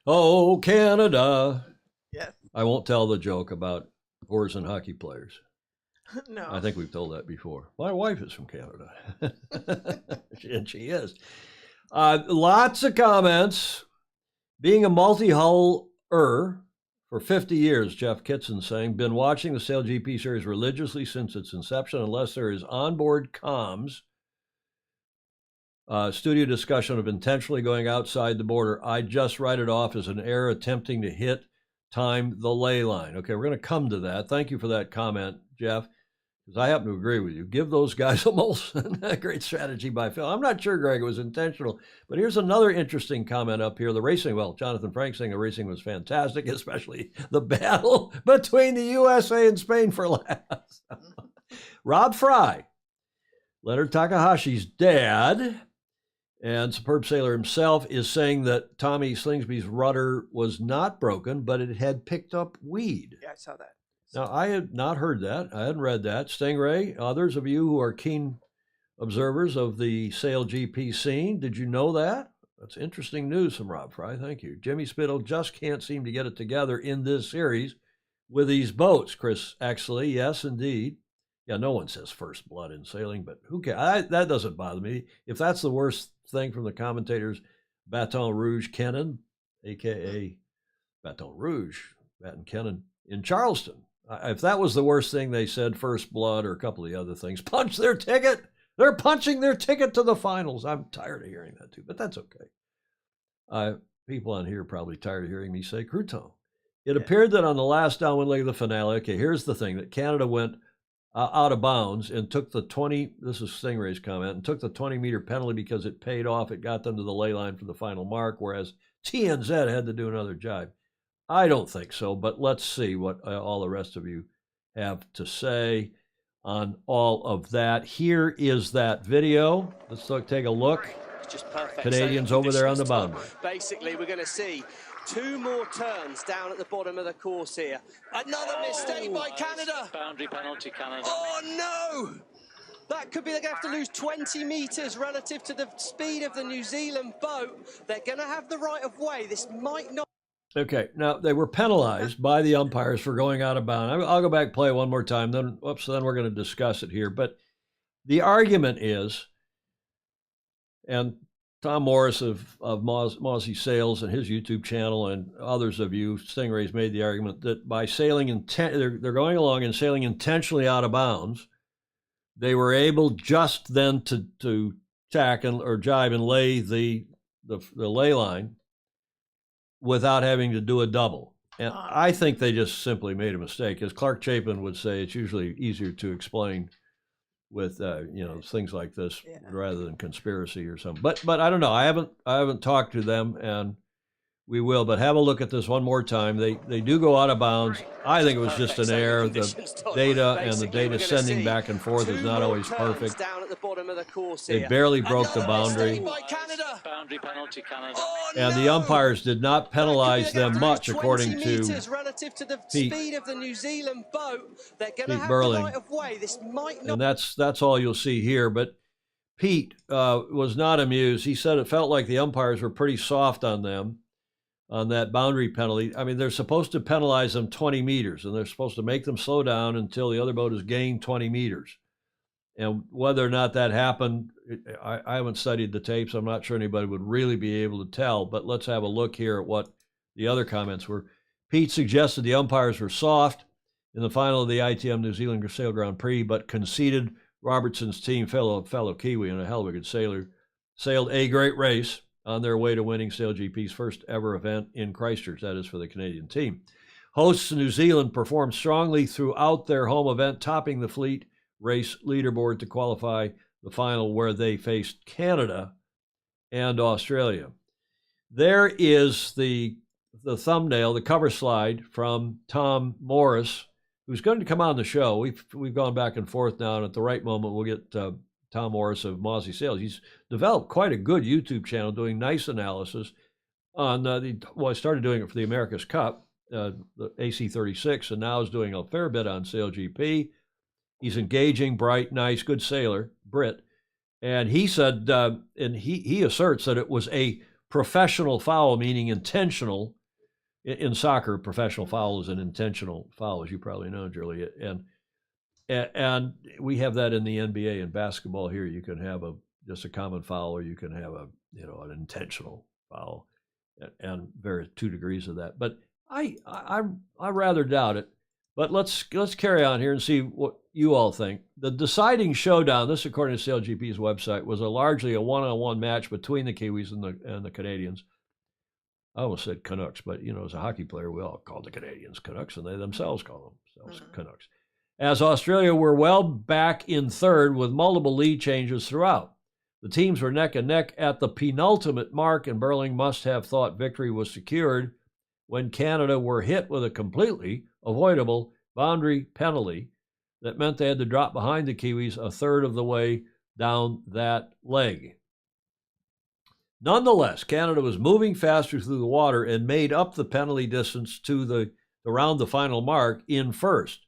Oh, Canada. Yes. I won't tell the joke about oars and hockey players. No. I think we've told that before. My wife is from Canada. And she is. Lots of comments. Being a multi-huller for 50 years, Jeff Kitson saying, been watching the Sail GP series religiously since its inception, unless there is onboard comms, studio discussion of intentionally going outside the border. I just write it off as an error attempting to hit time the ley line. Okay, we're going to come to that. Thank you for that comment, Jeff, because I happen to agree with you. Give those guys a Molson. A great strategy by Phil. I'm not sure, Greg, it was intentional, but here's another interesting comment up here. The racing, well, Jonathan Frank saying the racing was fantastic, especially the battle between the USA and Spain for last. Rob Fry, Leonard Takahashi's dad, and Superb Sailor himself, is saying that Tommy Slingsby's rudder was not broken, but it had picked up weed. Yeah, I saw that. Now, I had not heard that. I hadn't read that. Stingray, others of you who are keen observers of the Sail GP scene, did you know that? That's interesting news from Rob Fry. Thank you. Jimmy Spittle just can't seem to get it together in this series with these boats. Chris Exley, yes, indeed. Yeah, no one says first blood in sailing, but who cares? That doesn't bother me. If that's the worst thing from the commentators, Baton Rouge Kennan, a.k.a. Baton Rouge, Baton Kennan in Charleston. If that was the worst thing they said, first blood or a couple of the other things, punch their ticket. They're punching their ticket to the finals. I'm tired of hearing that too, but that's okay. People on here are probably tired of hearing me say crouton. It appeared that on the last downwind leg of the finale, okay, here's the thing, that Canada went out of bounds and took the 20, this is Stingray's comment, and took the 20-meter penalty because it paid off. It got them to the ley line for the final mark, whereas TNZ had to do another jibe. I don't think so, but let's see what all the rest of you have to say on all of that. Here is that video. Let's take a look. It's just perfect. Canadians over there on the boundary. Basically, we're going to see 2 more turns down at the bottom of the course here. Another mistake by Canada. Boundary penalty, Canada. Oh, no! That could be, they're going to have to lose 20 metres relative to the speed of the New Zealand boat. They're going to have the right of way. This might not. Okay, now they were penalized by the umpires for going out of bounds. I'll go back and play it one more time, then we're going to discuss it here. But the argument is, and Tom Morris of Mozzie Sails and his YouTube channel and others of you, Stingrays, made the argument that by sailing, they're going along and sailing intentionally out of bounds, they were able just then to tack or jibe and lay the ley line without having to do a double. And I think they just simply made a mistake. As Clark Chapin would say, it's usually easier to explain with things like this rather than conspiracy or something. But I don't know. I haven't talked to them, and we will. But have a look at this one more time. They do go out of bounds. I think it was just an error. The data and the data sending back and forth is not always perfect. Down at the bottom of the course they barely broke the boundary. Boundary penalty, Canada. Oh, and the umpires did not penalize them much, according to relative to the speed of the New Zealand boat. They're going to have Burling. the right of way. This might not. And that's all you'll see here. But Pete was not amused. He said it felt like the umpires were pretty soft on them on that boundary penalty. I mean, they're supposed to penalize them 20 meters, and they're supposed to make them slow down until the other boat has gained 20 meters. And whether or not that happened, I haven't studied the tapes. I'm not sure anybody would really be able to tell, but let's have a look here at what the other comments were. Pete suggested the umpires were soft in the final of the ITM New Zealand Sail Grand Prix, but conceded Robertson's team, fellow Kiwi and a hell of a good sailor, sailed a great race on their way to winning SailGP's first ever event in Christchurch. That is for the Canadian team. Hosts New Zealand performed strongly throughout their home event, topping the fleet race leaderboard to qualify the final, where they faced Canada and Australia. There is the thumbnail, the cover slide from Tom Morris, who's going to come on the show. We've gone back and forth now, and at the right moment, we'll get Tom Morris of Mozzie Sails. He's developed quite a good YouTube channel doing nice analysis on I started doing it for the America's Cup, the AC-36, and now is doing a fair bit on SailGP. He's engaging, bright, nice, good sailor, Brit. And he said, and he asserts that it was a professional foul, meaning intentional. In soccer, professional foul is an intentional foul, as you probably know, Julia. And we have that in the NBA and basketball here. You can have just a common foul, or you can have an intentional foul, and there are 2 degrees of that. But I rather doubt it. But let's carry on here and see what you all think. The deciding showdown, this according to SailGP's website, was largely a one-on-one match between the Kiwis and the Canadians. I almost said Canucks, but as a hockey player, we all call the Canadians Canucks, and they themselves call themselves Canucks. As Australia were well back in third with multiple lead changes throughout. The teams were neck and neck at the penultimate mark, and Burling must have thought victory was secured when Canada were hit with a completely avoidable boundary penalty that meant they had to drop behind the Kiwis a third of the way down that leg. Nonetheless, Canada was moving faster through the water and made up the penalty distance to around the final mark in first,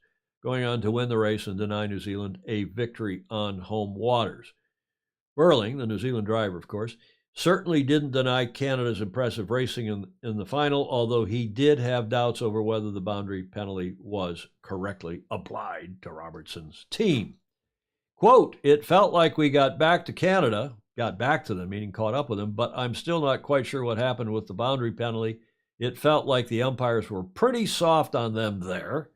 going on to win the race and deny New Zealand a victory on home waters. Burling, the New Zealand driver, of course, certainly didn't deny Canada's impressive racing in the final, although he did have doubts over whether the boundary penalty was correctly applied to Robertson's team. Quote, "It felt like we got back to them, meaning caught up with them, but I'm still not quite sure what happened with the boundary penalty. It felt like the umpires were pretty soft on them there,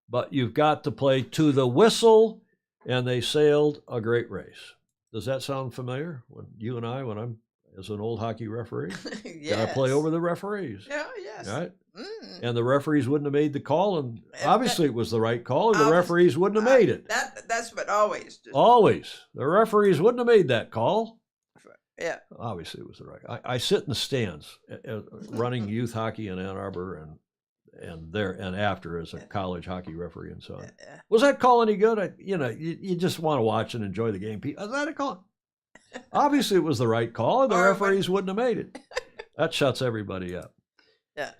but you've got to play to the whistle, and they sailed a great race." Does that sound familiar? When I'm as an old hockey referee, Yes. gotta play over the referees. Yeah, yes. Right? Mm. And the referees wouldn't have made the call, and obviously it was the right call, or the referees wouldn't have made it. That's what always. Always. The referees wouldn't have made that call. Yeah. Obviously it was the right. I sit in the stands running youth hockey in Ann Arbor and after as a college hockey referee and so on. Was that call any good? You just want to watch and enjoy the game. Is that a call? Obviously it was the right call, and the referees wouldn't have made it. That shuts everybody up. Yeah.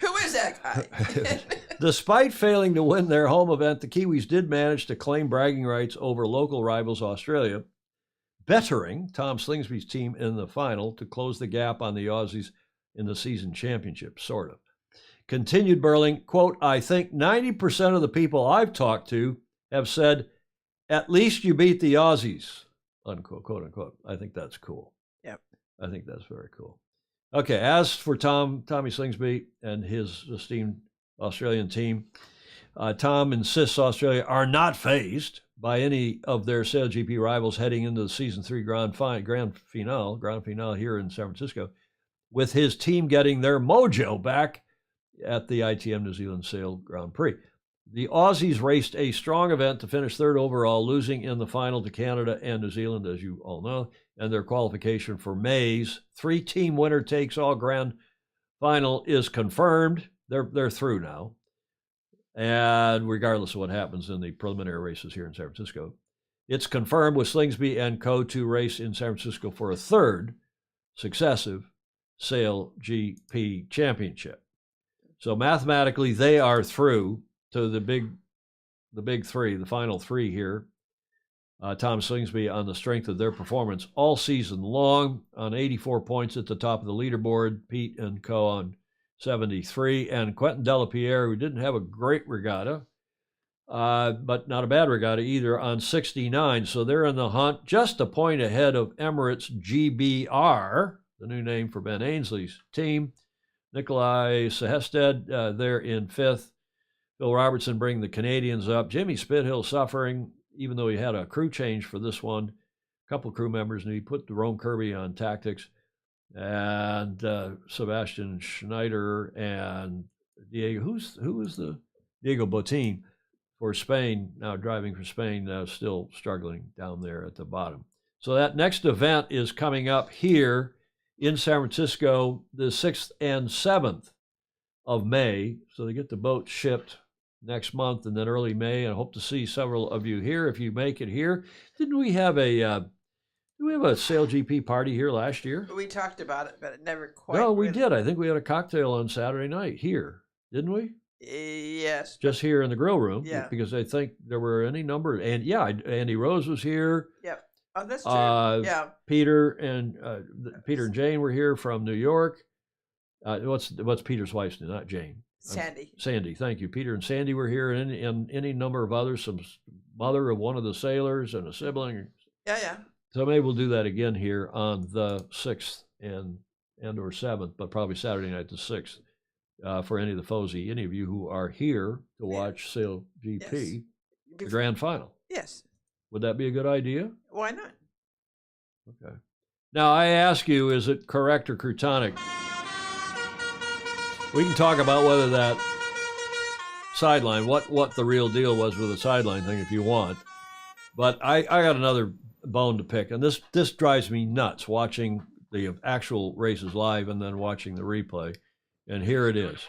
Who is that guy? Despite failing to win their home event, the Kiwis did manage to claim bragging rights over local rivals Australia, bettering Tom Slingsby's team in the final to close the gap on the Aussies in the season championship, sort of. Continued Burling, quote, "I think 90% of the people I've talked to have said, at least you beat the Aussies," unquote, quote unquote. I think that's cool. Yep. I think that's very cool. Okay, as for Tommy Slingsby and his esteemed Australian team, Tom insists Australia are not fazed by any of their SailGP rivals heading into the Season 3 grand finale here in San Francisco, with his team getting their mojo back at the ITM New Zealand Sail Grand Prix. The Aussies raced a strong event to finish third overall, losing in the final to Canada and New Zealand, as you all know, and their qualification for May's 3-team winner-takes-all grand final is confirmed. They're through now. And regardless of what happens in the preliminary races here in San Francisco, it's confirmed with Slingsby and co. to race in San Francisco for a third successive SailGP championship. So mathematically, they are through to the big three, the final three here. Tom Slingsby on the strength of their performance all season long on 84 points at the top of the leaderboard. Pete and Co. on 73. And Quentin Delapierre, who didn't have a great regatta, but not a bad regatta either, on 69. So they're in the hunt, just a point ahead of Emirates GBR, the new name for Ben Ainsley's team. Nikolai Sehested, they're in 5th. Phil Robertson bringing the Canadians up. Jimmy Spithill suffering, even though he had a crew change for this one. A couple crew members, and he put Jerome Kirby on tactics. And Sebastian Schneider and Diego, who was the Diego Botín for Spain, now driving for Spain, still struggling down there at the bottom. So that next event is coming up here in San Francisco the 6th and 7th of May. So they get the boat shipped next month and then early May. And I hope to see several of you here if you make it here. Didn't we have a Sail GP party here last year? We talked about it, but it never quite. No, we did. I think we had a cocktail on Saturday night here, didn't we? Yes. Just here in the grill room. Yeah. Because I think there were any number. And yeah, Andy Rose was here. Yep. Oh, that's true. Yeah. Peter and Jane were here from New York. What's Peter's wife's name? Not Jane. Sandy. Sandy, thank you. Peter and Sandy were here, and any number of others. Some mother of one of the sailors and a sibling. Yeah, yeah. So maybe we'll do that again here on the 6th and or 7th, but probably Saturday night the 6th for any of the FOSI, any of you who are here to watch Sail GP, Yes. the grand final. Yes. Would that be a good idea? Why not? Okay. Now, I ask you, is it correct or croutonic? We can talk about whether that sideline, what the real deal was with the sideline thing if you want. But I got another bone to pick, and this drives me nuts watching the actual races live and then watching the replay. And here it is.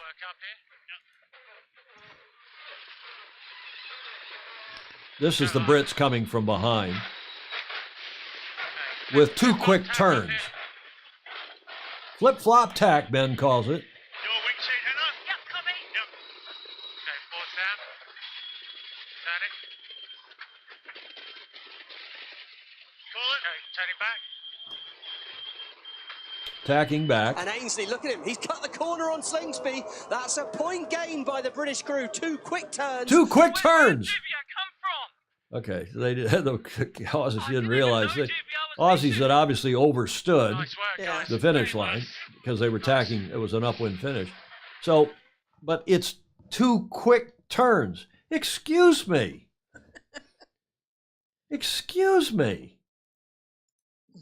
This is the Brits coming from behind with 2 quick turns. Flip-flop tack, Ben calls it. Tacking back. And Ainsley, look at him. He's cut the corner on Slingsby. That's a point gained by the British crew. 2 quick turns. 2 quick turns. Where did Okay, so they the Aussies didn't realize that Aussies had obviously overstood Yeah. the finish line because they were tacking. It was an upwind finish. So, but it's 2 quick turns. Excuse me. Excuse me.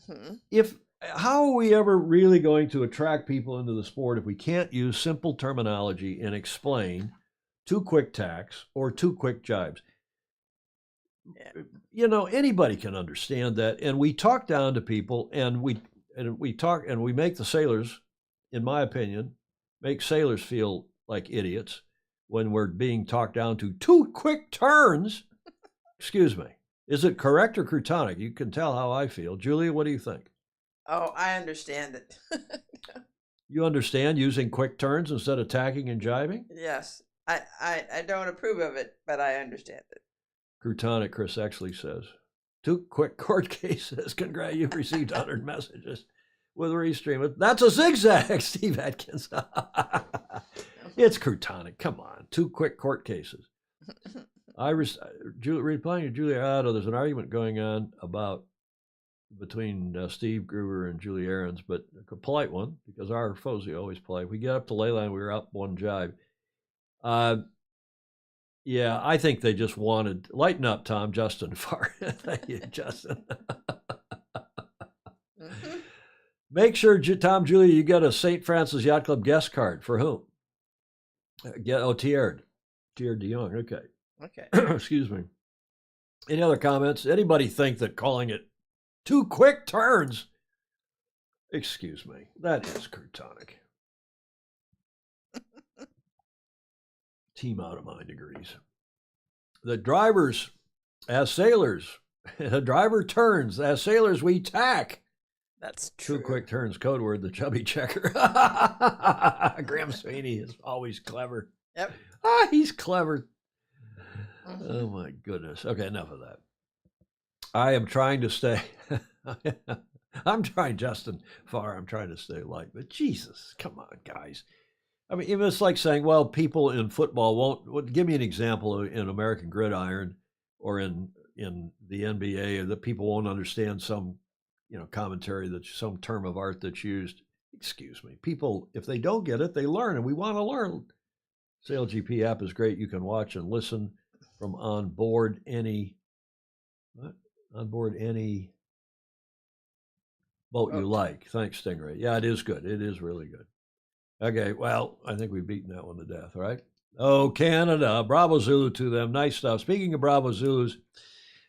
Mm-hmm. How are we ever really going to attract people into the sport if we can't use simple terminology and explain 2 quick tacks or 2 quick jibes? Yeah. You know, anybody can understand that. And we talk down to people, and we make the sailors, in my opinion, make sailors feel like idiots when we're being talked down to 2 quick turns. Excuse me. Is it correct or croutonic? You can tell how I feel. Julia, what do you think? Oh, I understand it. You understand using quick turns instead of tacking and jibing? Yes. I don't approve of it, but I understand it. Croutonic, Chris Exley says. 2 quick court cases. Congrats, you've received 100 messages with restream. That's a zigzag, Steve Atkins. It's croutonic. Come on. 2 quick court cases. Replying to Julia, there's an argument going on between Steve Gruber and Julie Ahrens, but a polite one because our FOSI always polite. We get up to Leyland, we were up 1 jibe. Yeah, I think they just wanted lighten up, Tom. Justin Farr. Thank you, Justin. Mm-hmm. Make sure, Tom, Julia, you get a St. Francis Yacht Club guest card. For whom? Tierd de Jong. Okay. Okay. Excuse me. Any other comments? Anybody think that calling it 2 quick turns? Excuse me. That is croutonic. Team out of mind agrees. The drivers, as sailors, the driver turns. As sailors, we tack. That's true. 2 quick turns, code word, the chubby checker. Graham Sweeney is always clever. Yep. He's clever. Oh, my goodness. Okay, enough of that. I am trying to stay. I'm trying, Justin Farr. I'm trying to stay light, but Jesus, come on, guys. I mean, even it's like saying, well, people in football won't. Give me an example in American Gridiron or in the NBA that people won't understand some, commentary that's some term of art that's used. Excuse me, people, if they don't get it, they learn, and we want to learn. SailGP app is great. You can watch and listen from on board any boat you like. Thanks, Stingray. Yeah, it is good. It is really good. Okay, well, I think we've beaten that one to death, right? Oh, Canada. Bravo Zulu to them. Nice stuff. Speaking of Bravo Zulus,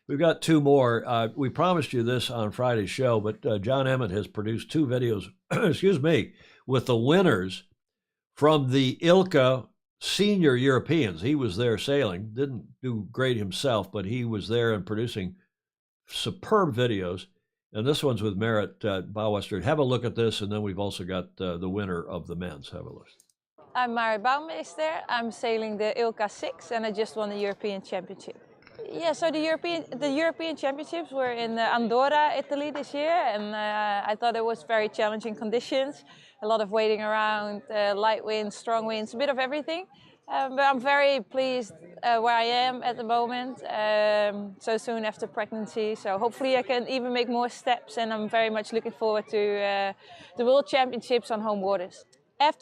we've got two more. We promised you this on Friday's show, but John Emmett has produced two videos, excuse me, with the winners from the ILCA Senior Europeans. He was there sailing. Didn't do great himself, but he was there and producing superb videos. And this one's with Merritt Bouwmeester. Have a look at this, and then we've also got the winner of the men's. Have a look. I'm Merritt Bouwmeester. I'm sailing the ILCA 6, and I just won the European Championship. Yeah, so the European Championships were in Andorra, Italy this year, and I thought it was very challenging conditions. A lot of waiting around, light winds, strong winds, a bit of everything. But I'm very pleased where I am at the moment, so soon after pregnancy. So hopefully I can even make more steps, and I'm very much looking forward to the World Championships on home waters.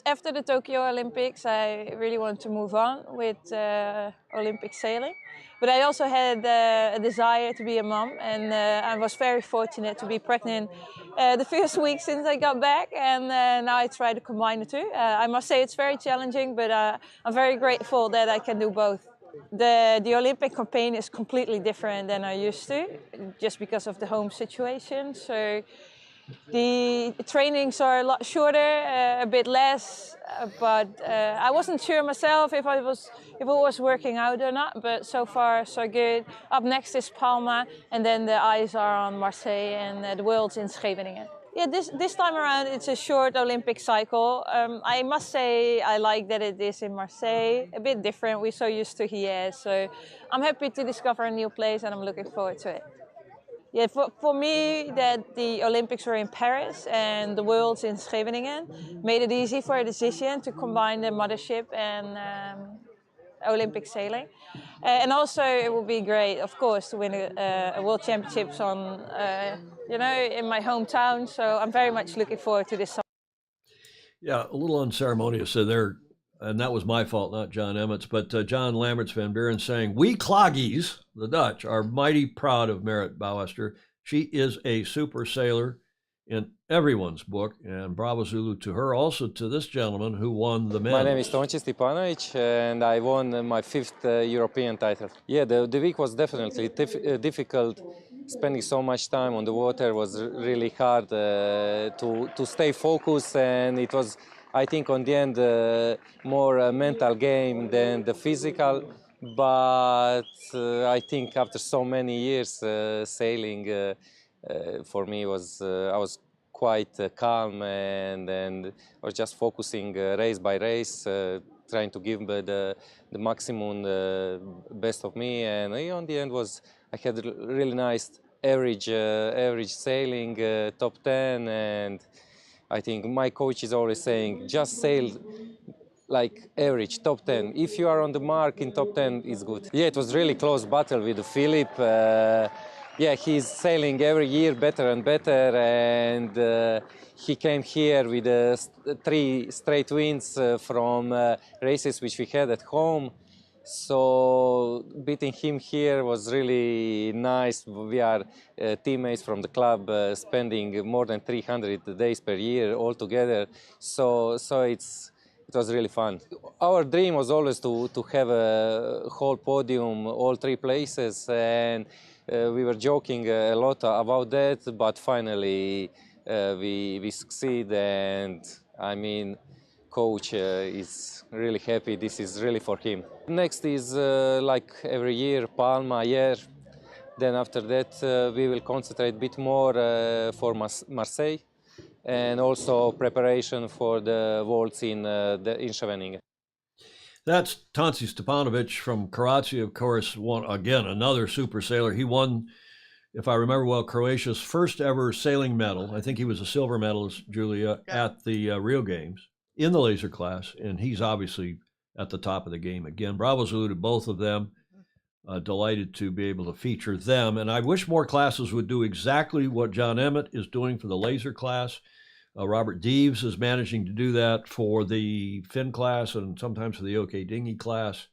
After the Tokyo Olympics, I really wanted to move on with Olympic sailing. But I also had a desire to be a mom, and I was very fortunate to be pregnant the first week since I got back, and now I try to combine the two. I must say it's very challenging, but I'm very grateful that I can do both. The Olympic campaign is completely different than I used to, just because of the home situation. So the trainings are a lot shorter, a bit less, but I wasn't sure myself if it was working out or not, but so far so good. Up next is Palma, and then the eyes are on Marseille and the Worlds in Scheveningen. Yeah, this time around it's a short Olympic cycle. I must say I like that it is in Marseille, a bit different. We're so used to here, so I'm happy to discover a new place, and I'm looking forward to it. Yeah, for me, that the Olympics were in Paris and the Worlds in Scheveningen made it easy for a decision to combine the mothership and Olympic sailing. And also, it would be great, of course, to win a World Championships on, in my hometown. So I'm very much looking forward to this. Yeah, a little unceremonious there. And that was my fault, not John Emmett's, but John Lamberts van Buren saying, we Cloggies, the Dutch, are mighty proud of Merritt Bouwmeester. She is a super sailor in everyone's book, and bravo Zulu to her, also to this gentleman who won the men's. My name is Tonči Stipanovic, and I won my 5th European title. Yeah, the week was definitely difficult. Spending so much time on the water was really hard to stay focused, and it was, I think, on the end, more a mental game than the physical. But I think after so many years sailing, for me I was quite calm, and I was just focusing race by race, trying to give the maximum best of me. And on the end I had really nice average sailing, top 10, and I think my coach is always saying, just sail like average, top 10. If you are on the mark in top 10, it's good. Yeah, it was really close battle with Philip. Yeah, he's sailing every year better and better, and he came here with 3 straight wins from races which we had at home. So beating him here was really nice. We are teammates from the club, spending more than 300 days per year all together. So it was really fun. Our dream was always to have a whole podium, all 3 places, and we were joking a lot about that, but finally we succeed, and I mean, coach is really happy. This is really for him. Next is like every year, Palma year. Then after that, we will concentrate a bit more for Marseille, and also preparation for the Worlds in Scheveningen. That's Tonči Stipanovic from Croatia, of course, another super sailor. He won if I remember well, Croatia's first ever sailing medal. I think he was a silver medalist, Julia, at the Rio Games in the laser class, and he's obviously at the top of the game again. Bravo Zulu to both of them. Delighted to be able to feature them, and I wish more classes would do exactly what John Emmett is doing for the laser class. Robert Deves is managing to do that for the fin class and sometimes for the OK Dinghy class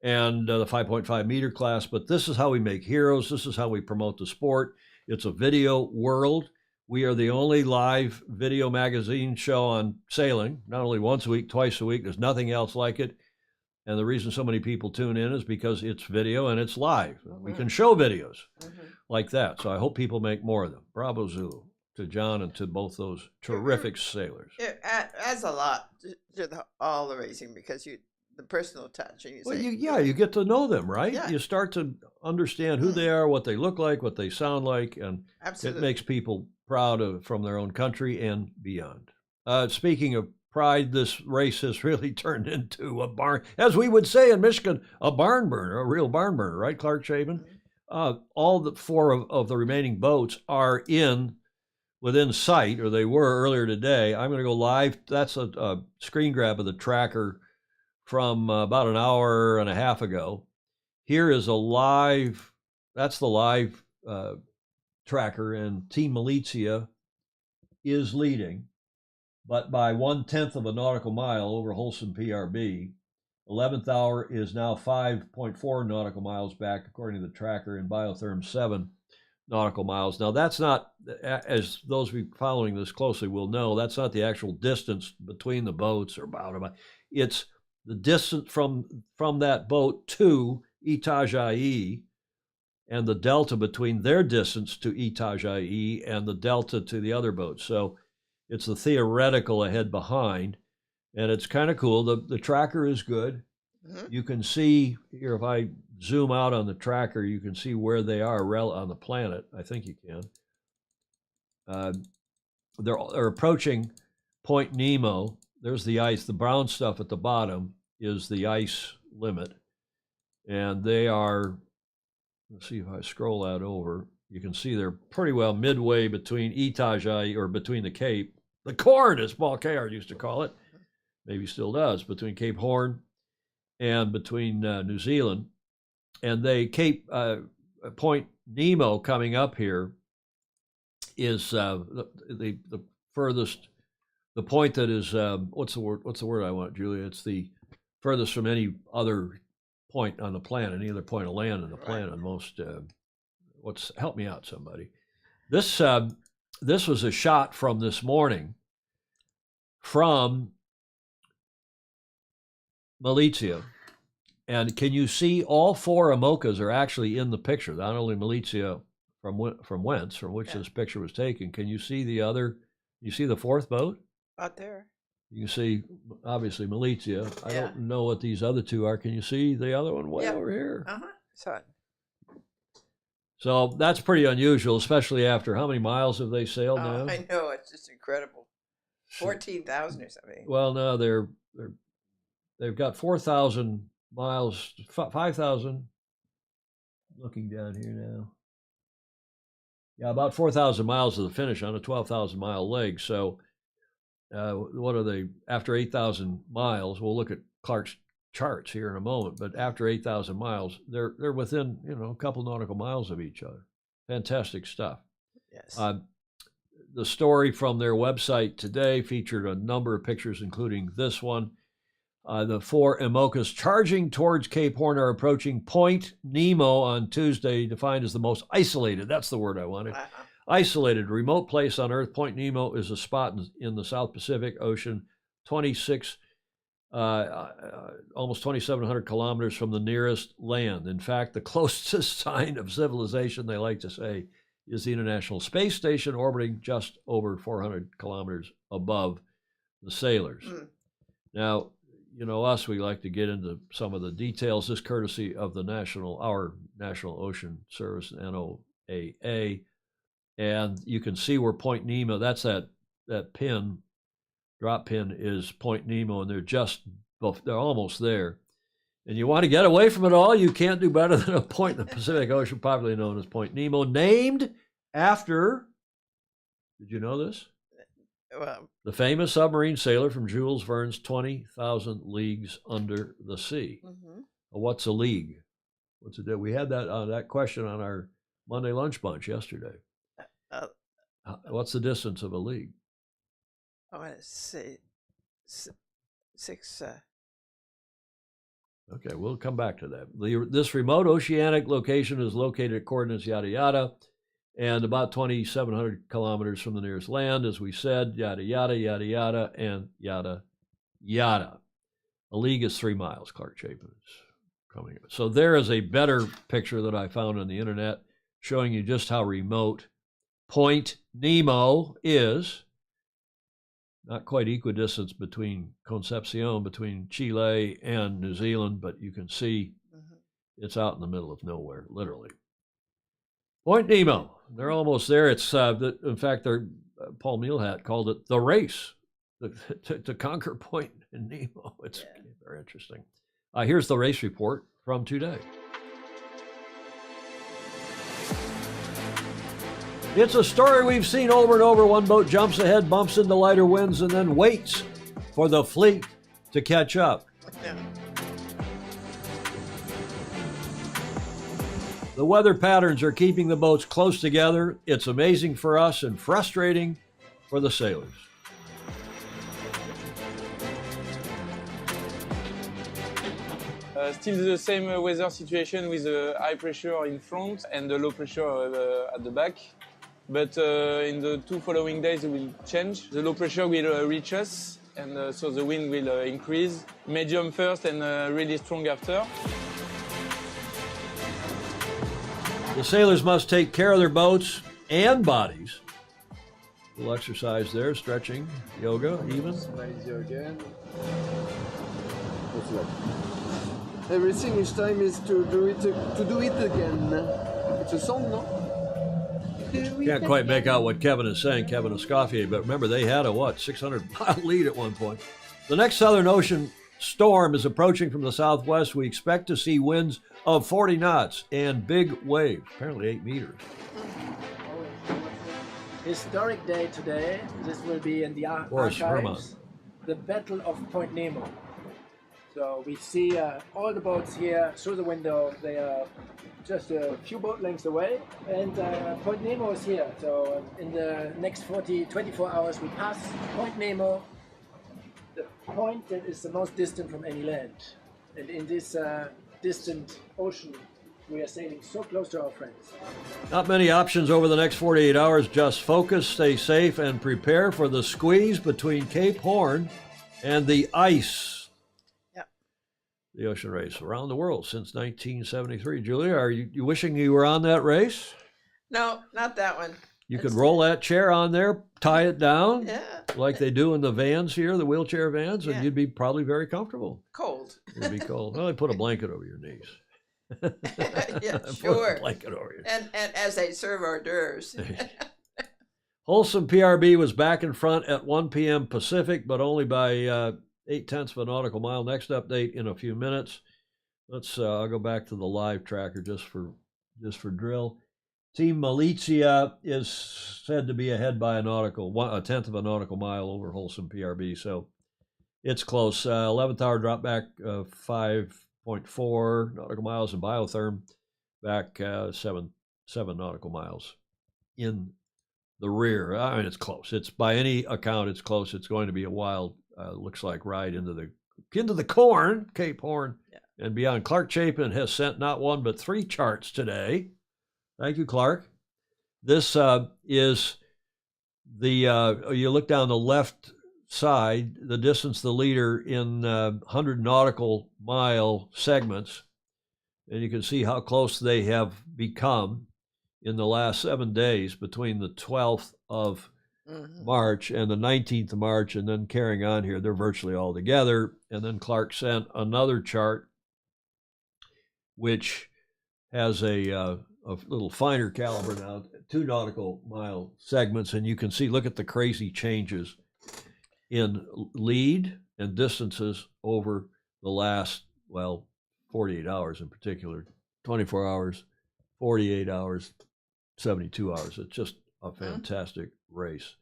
and the 5.5 meter class. But this is how we make heroes. This is how we promote the sport. It's a video world. We are the only live video magazine show on sailing, not only once a week, twice a week. There's nothing else like it. And the reason so many people tune in is because it's video and it's live. We can show videos like that. So I hope people make more of them. Bravo Zulu to John and to both those terrific sailors. It adds a lot to all the racing because the personal touch. And you get to know them, right? Yeah. You start to understand who they are, what they look like, what they sound like, and Absolutely. it makes people proud from their own country and beyond. Speaking of pride, this race has really turned into a barn, as we would say in Michigan, a barn burner, a real barn burner, right, Clark Shaven? All the four of the remaining boats are within sight, or they were earlier today. I'm going to go live. That's a screen grab of the tracker from about an hour and a half ago. Here is that's the live tracker, and Team Militia is leading, but by 1/10 of a nautical mile over Holson PRB. 11th hour is now 5.4 nautical miles back, according to the tracker, and Biotherm 7 nautical miles. Now, that's not, as those following this closely will know, that's not the actual distance between the boats or about. It's the distance from that boat to Itajaí and the delta between their distance to Itajaí and the delta to the other boats. So it's the theoretical ahead behind, and it's kind of cool. The tracker is good. You can see here, if I zoom out on the tracker, you can see where they are on the planet. I think you can. They're approaching Point Nemo. There's the ice. The brown stuff at the bottom is the ice limit. And they are, let's see if I scroll that over. You can see they're pretty well midway between Itajaí, or between the Cape, the Corn, as Paul Kayard used to call it, maybe still does, between Cape Horn and between New Zealand. And Point Nemo coming up here is the furthest, the point that is, what's the word I want, Julia? It's the furthest from any other point on the planet, any other point of land on the planet. Most, help me out, somebody. This was a shot from this morning from Militia. And can you see all four IMOCAs are actually in the picture? Not only Militia from which this picture was taken. Can you see the other? You see the fourth boat? Out there. You can see, obviously, Militia. I don't know what these other two are. Can you see the other one way over here? Saw it. So that's pretty unusual, especially after how many miles have they sailed now? I know, it's just incredible. 14,000 or something. Well, no, they've got 4,000 miles, 5,000. Looking down here now. Yeah, about 4,000 miles to the finish on a 12,000 mile leg. So what are they? After 8,000 miles, we'll look at Clark's charts here in a moment, but after 8,000 miles, they're within, a couple nautical miles of each other. Fantastic stuff. Yes. The story from their website today featured a number of pictures, including this one. The four IMOCAs charging towards Cape Horn are approaching Point Nemo on Tuesday, defined as the most isolated. That's the word I wanted. Isolated, remote place on Earth. Point Nemo is a spot in the South Pacific Ocean, almost 2,700 kilometers from the nearest land. In fact, the closest sign of civilization, they like to say, is the International Space Station, orbiting just over 400 kilometers above the sailors. Now, us, we like to get into some of the details. This courtesy of our National Ocean Service, NOAA. And you can see where Point Nemo, that's that pin, drop pin is Point Nemo, and they're almost there. And you want to get away from it all, you can't do better than a point in the Pacific Ocean, popularly known as Point Nemo, named after, did you know this? Well, The famous submarine sailor from Jules Verne's 20,000 Leagues Under the Sea. mhm. What's a league? What's it? We had that question on our Monday lunch bunch yesterday. Uh, What's the distance of a league? I want to say six. Okay, we'll come back to that. This remote oceanic location is located at coordinates yada yada, and about 2,700 kilometers from the nearest land, as we said, yada yada yada yada and yada yada. A league is 3 miles. Clark Chapin is coming up. So there is a better picture that I found on the internet showing you just how remote Point Nemo is. Not quite equidistant between Concepcion, between Chile and New Zealand, but you can see it's out in the middle of nowhere, literally. Point Nemo, they're almost there. It's in fact, Paul Muehlhat called it the race to conquer Point Nemo. It's very interesting. Here's the race report from today. It's a story we've seen over and over. One boat jumps ahead, bumps into lighter winds, and then waits for the fleet to catch up. Yeah. The weather patterns are keeping the boats close together. It's amazing for us and frustrating for the sailors. Still the same weather situation with the high pressure in front and the low pressure at the back. But in the 2 following days it will change. The low pressure will reach us, and so the wind will increase. Medium first and really strong after. The sailors must take care of their boats and bodies. A little exercise there, stretching, yoga even. Everything each time is to do it again. It's a song, no? Can't quite make out what Kevin is saying, Kevin Escoffier, but remember they had a 600-mile lead at one point. The next Southern Ocean storm is approaching from the southwest. We expect to see winds of 40 knots and big waves, apparently 8 meters. Historic day today. This will be in the archives. The Battle of Point Nemo. So we see all the boats here through the window. They are just a few boat lengths away, and Point Nemo is here. So in the next 24 hours we pass Point Nemo, the point that is the most distant from any land. And in this distant ocean, we are sailing so close to our friends. Not many options over the next 48 hours. Just focus, stay safe, and prepare for the squeeze between Cape Horn and the ice. The ocean race around the world since 1973. Julia, are you wishing you were on that race? No, not that one. You could roll that chair on there, tie it down, like they do in the vans here, the wheelchair vans, and you'd be probably very comfortable. Cold. It'd be cold. Well, they put a blanket over your knees. Yeah, Put sure. a blanket over you. And as they serve hors d'oeuvres. Wholesome PRB was back in front at 1 p.m. Pacific, but only by 0.8 of a nautical mile. Next update in a few minutes. Let's I'll go back to the live tracker just for drill. Team Malizia is said to be ahead by a 0.1 of a nautical mile over Wholesome PRB, so it's close. 11th hour drop back 5.4 nautical miles, and Biotherm back 7 nautical miles in the rear. I mean, it's close. It's by any account, it's close. It's going to be a wild. Looks like ride into the corn, Cape Horn, and beyond. Clark Chapin has sent not 1 but 3 charts today. Thank you, Clark. This is the you look down the left side, the distance the leader in 100 nautical mile segments, and you can see how close they have become in the last 7 days between the 12th of March and the 19th of March, and then carrying on here. They're virtually all together. And then Clark sent another chart, which has a little finer caliber now, 2 nautical mile segments. And you can see, look at the crazy changes in lead and distances over the last, 48 hours in particular, 24 hours, 48 hours, 72 hours. It's just a fantastic race.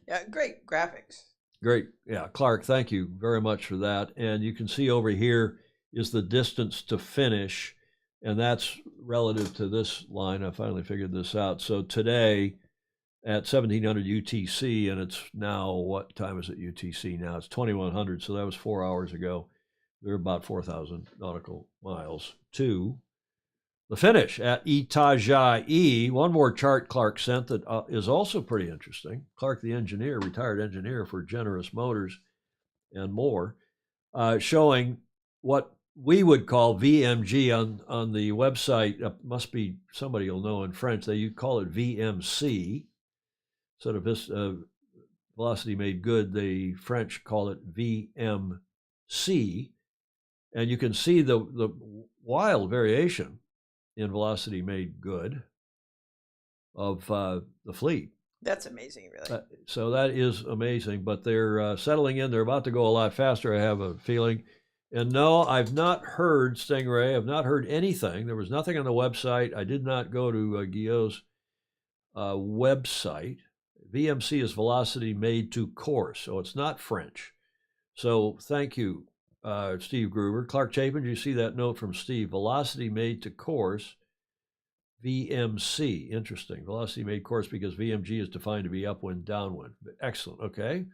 Yeah, great graphics. Great. Yeah, Clark, thank you very much for that. And you can see over here is the distance to finish, and that's relative to this line. I finally figured this out. So today at 1700 UTC, and it's now, what time is it UTC now? It's 2100, so that was 4 hours ago. They're about 4,000 nautical miles to the finish at Itajaí. One more chart Clark sent that is also pretty interesting. Clark, the engineer, retired engineer for Generous Motors and more, showing what we would call VMG on the website. Must be somebody you'll know in French. They call it VMC. Sort of this velocity made good. The French call it VMC. And you can see the wild variation in velocity made good of the fleet. That's amazing, really. So that is amazing, but they're settling in. They're about to go a lot faster, I have a feeling. And no, I've not heard, Stingray, I've not heard anything. There was nothing on the website. I did not go to Guillaume's website. VMC is velocity made to course, so it's not French. So thank you, Steve Gruber. Clark Chapin, did you see that note from Steve? Velocity made to course, VMC. Interesting. Velocity made course because VMG is defined to be upwind, downwind. Excellent. Okay.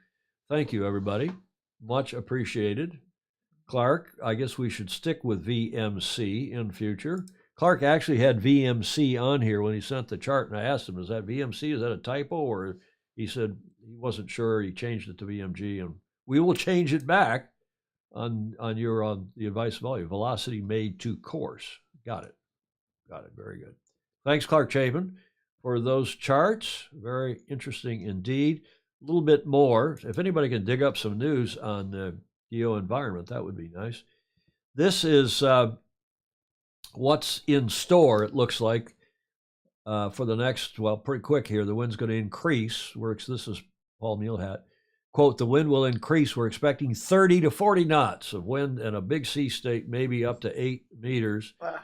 Thank you, everybody. Much appreciated. Clark, I guess we should stick with VMC in future. Clark actually had VMC on here when he sent the chart, and I asked him, is that VMC? Is that a typo? Or he said he wasn't sure. He changed it to VMG, and we will change it back on the advice of all you. Velocity made to course. Got it. Got it. Very good. Thanks, Clark Chapin, for those charts. Very interesting indeed. A little bit more. If anybody can dig up some news on the geo environment, that would be nice. This is what's in store, it looks like, for the next, well, pretty quick here. The wind's going to increase. This is Paul Mulehat. Quote, the wind will increase. We're expecting 30 to 40 knots of wind and a big sea state, maybe up to 8 meters. Wow.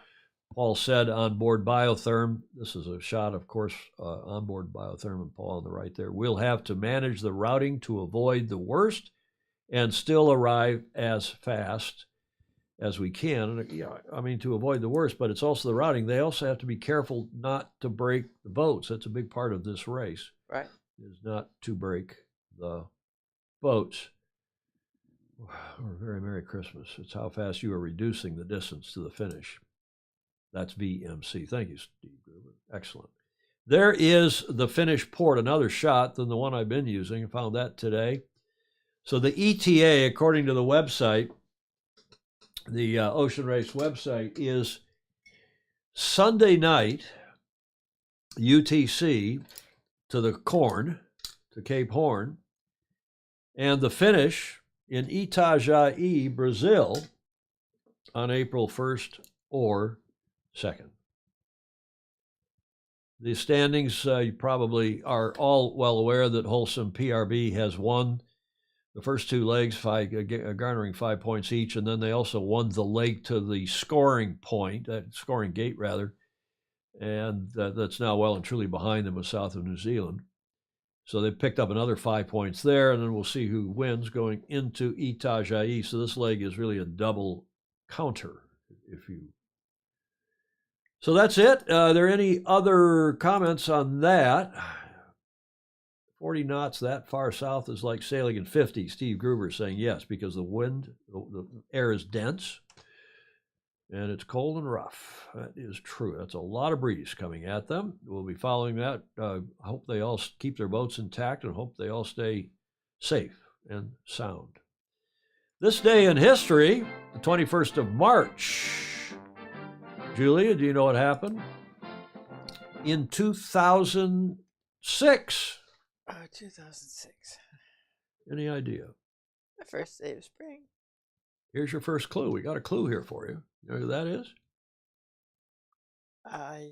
Paul said on board Biotherm. This is a shot, of course, on board Biotherm, and Paul on the right there. We'll have to manage the routing to avoid the worst and still arrive as fast as we can. And, yeah, I mean, to avoid the worst, but it's also the routing. They also have to be careful not to break the boats. That's a big part of this race. Right. Is not to break the boats. Or very Merry Christmas. It's how fast you are reducing the distance to the finish. That's VMC. Thank you, Steve Gruber. Excellent. There is the finish port, another shot than the one I've been using. I found that today. So the ETA, according to the website, the Ocean Race website, is Sunday night, UTC, to the Horn, to Cape Horn, and the finish in Itajaí, Brazil, on April 1st or 2nd. The standings, you probably are all well aware that Wholesome PRB has won the first 2 legs, garnering 5 points each, and then they also won the leg to the scoring gate rather, and that's now well and truly behind them with south of New Zealand. So they picked up another 5 points there, and then we'll see who wins going into Itajaí. So this leg is really a double counter, if you. So that's it. Are there any other comments on that? 40 knots that far south is like sailing in 50. Steve Gruber is saying yes, because the wind, the air is dense, and it's cold and rough. That is true. That's a lot of breeze coming at them. We'll be following that. I hope they all keep their boats intact and hope they all stay safe and sound. This day in history, the 21st of March. Julia, do you know what happened? In 2006. Oh, 2006. Any idea? The first day of spring. Here's your first clue. We got a clue here for you. You know who that is?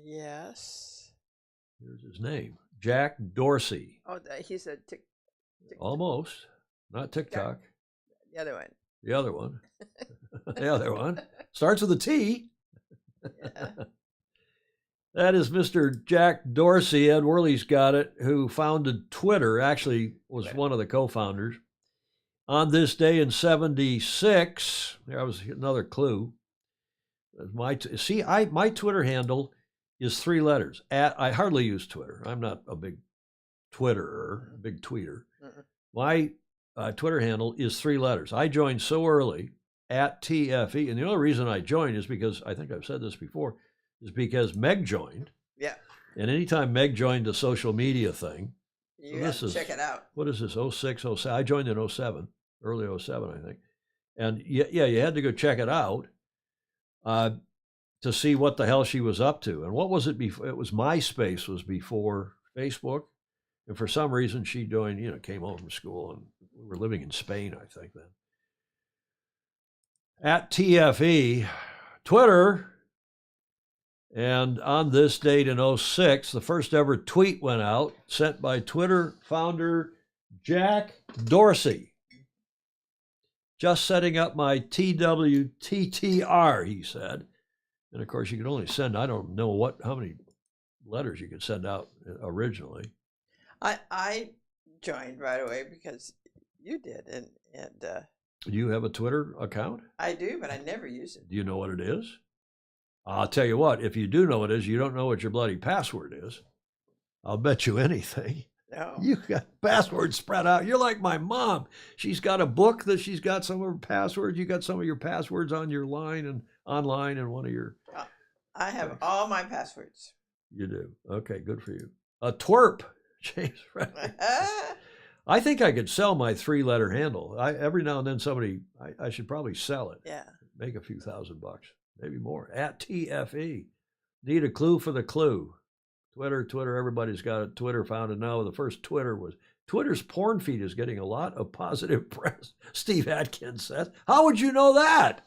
Yes. Here's his name. Jack Dorsey. Oh, he said tick. Almost. Not TikTok. The other one. The other one. The other one. Starts with a T. Yeah. That is Mr. Jack Dorsey. Ed Worley's got it, who founded Twitter, actually was one of the co-founders. On this day in 76, there was another clue. My Twitter handle is 3 letters. I hardly use Twitter. I'm not a big Twitterer, big tweeter. My Twitter handle is 3 letters. I joined so early at TFE, and the only reason I joined is because, I think I've said this before, is because Meg joined. Yeah. And anytime Meg joined the social media thing, you got to check it out. What is this, 06, 07? I joined in 07, early 07, I think. And yeah, you had to go check it out to see what the hell she was up to. And what was it before? It was MySpace was before Facebook. And for some reason she joined, came home from school, and we were living in Spain, I think then. At TFE, Twitter. And on this date in 06, the first ever tweet went out, sent by Twitter founder Jack Dorsey. Just setting up my TWTTR, he said. And of course, you could only send, I don't know how many letters you could send out originally. I joined right away because you did. And do you have a Twitter account? I do, but I never use it. Do you know what it is? I'll tell you what, if you do know what it is, you don't know what your bloody password is. I'll bet you anything. No. You got passwords spread out. You're like my mom. She's got a book that she's got some of her passwords. You got some of your passwords on your line and online and one of your... I have all my passwords. You do? Okay, good for you. A twerp, James. I think I could sell my 3-letter handle. Every now and then I should probably sell it. Yeah. Make a few $1,000 bucks. Maybe more. At TFE. Need a clue for the clue. Twitter, everybody's got a Twitter founded now. The first Twitter's porn feed is getting a lot of positive press, Steve Atkins says. How would you know that?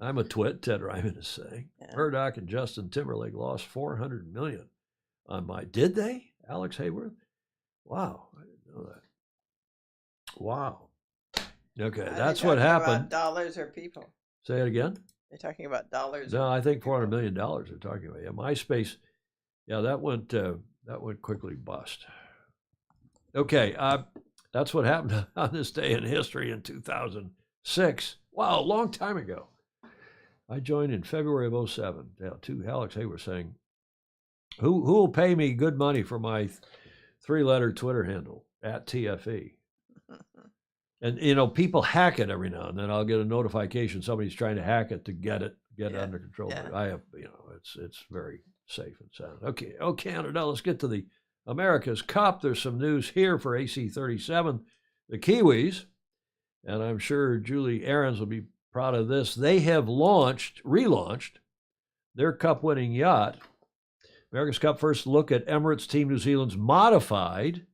I'm a twit, Ted Ryman is saying. Yeah. Murdoch and Justin Timberlake lost $400 million on did they? Alex Hayworth? Wow, I didn't know that. Wow. Okay, that's what happened. About dollars or people? Say it again? They're talking about dollars. No, I think $400 million they're talking about. Yeah, MySpace. Yeah, that went quickly bust. Okay, that's what happened on this day in history in 2006. Wow, a long time ago. I joined in February of 07. Yeah, to Alex Hayworth saying, who will pay me good money for my 3-letter Twitter handle at TFE? And people hack it every now and then. I'll get a notification somebody's trying to hack it to get it under control. Yeah. But I have, it's very safe and sound. Okay, Canada, let's get to the America's Cup. There's some news here for AC37, the Kiwis, and I'm sure Julie Ahrens will be proud of this. They have relaunched their cup-winning yacht. America's Cup first look at Emirates Team New Zealand's modified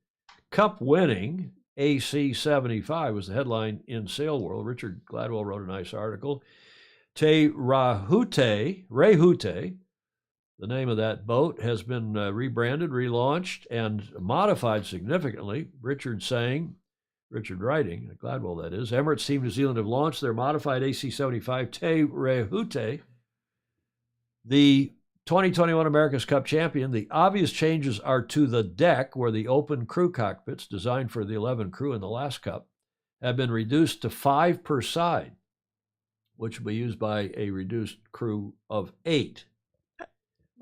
cup-winning AC75 was the headline in Sail World. Richard Gladwell wrote a nice article. Te Rehute, the name of that boat, has been rebranded, relaunched, and modified significantly. Richard writing, Gladwell that is, Emirates Team New Zealand have launched their modified AC75 Te Rehute. The 2021 America's Cup champion. The obvious changes are to the deck, where the open crew cockpits, designed for the 11 crew in the last Cup, have been reduced to 5 per side, which will be used by a reduced crew of 8.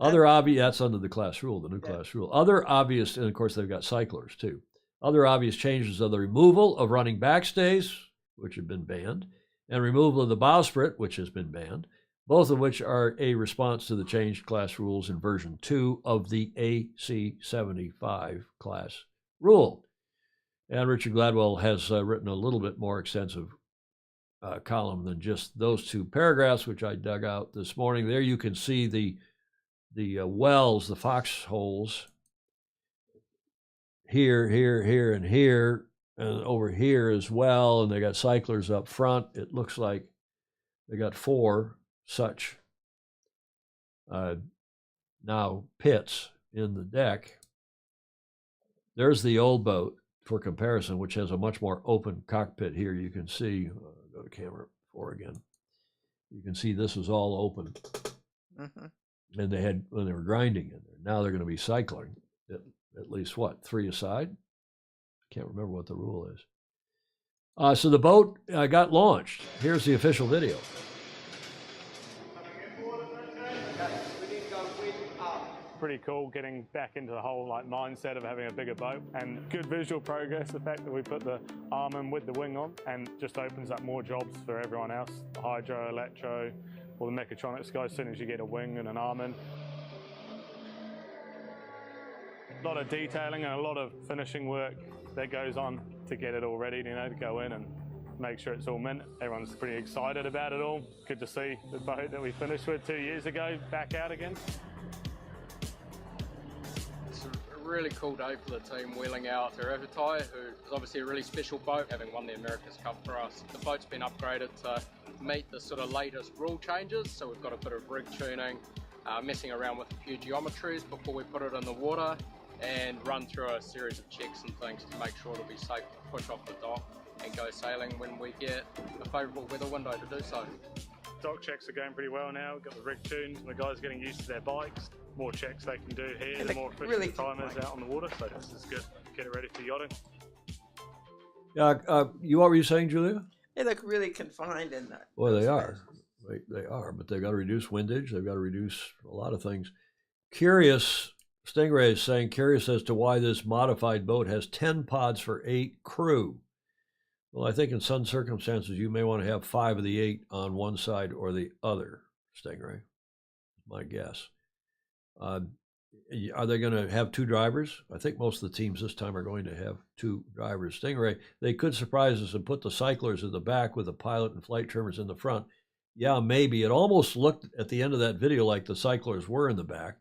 That's under the class rule, the new class rule. Other obvious, and of course they've got cyclers too. Other obvious changes are the removal of running backstays, which have been banned, and removal of the bowsprit, which has been banned, both of which are a response to the changed class rules in version 2 of the AC75 class rule. And Richard Gladwell has written a little bit more extensive column than just those 2 paragraphs, which I dug out this morning. There you can see the wells, the foxholes, here, and here, and over here as well. And they got cyclers up front. It looks like they got 4 such now pits in the deck. There's the old boat for comparison, which has a much more open cockpit here. You can see, go to camera 4 again. You can see this is all open. Mm-hmm. And they had, when they were grinding in there, now they're going to be cycling at least what, 3 aside? I can't remember what the rule is. So the boat got launched. Here's the official video. Pretty cool getting back into the whole mindset of having a bigger boat, and good visual progress. The fact that we put the arm in with the wing on, and just opens up more jobs for everyone else. The hydro, electro, all the mechatronics guys. As soon as you get a wing and an arm in, a lot of detailing and a lot of finishing work that goes on to get it all ready. To go in and make sure it's all mint. Everyone's pretty excited about it all. Good to see the boat that we finished with 2 years ago back out again. Really cool day for the team, wheeling out Teravatai, who is obviously a really special boat, having won the America's Cup for us. The boat's been upgraded to meet the sort of latest rule changes, so we've got a bit of rig tuning, messing around with a few geometries before we put it in the water, and run through a series of checks and things to make sure it'll be safe to push off the dock and go sailing when we get a favourable weather window to do so. Dock checks are going pretty well now. We've got the rig tuned, and the guys are getting used to their bikes. More checks they can do here, the more efficient the time is out on the water, so this is good. Get it ready for yachting. What were you saying, Julia? They look really confined in that. Well, they are. They are, but they've got to reduce windage. They've got to reduce a lot of things. Curious, Stingray is saying, curious as to why this modified boat has 10 pods for 8 crew. Well, I think in some circumstances you may want to have 5 of the 8 on one side or the other, Stingray. My guess. Are they going to have 2 drivers? I think most of the teams this time are going to have 2 drivers. Stingray, they could surprise us and put the cyclers in the back with the pilot and flight trimmers in the front. Yeah, maybe. It almost looked at the end of that video like the cyclers were in the back.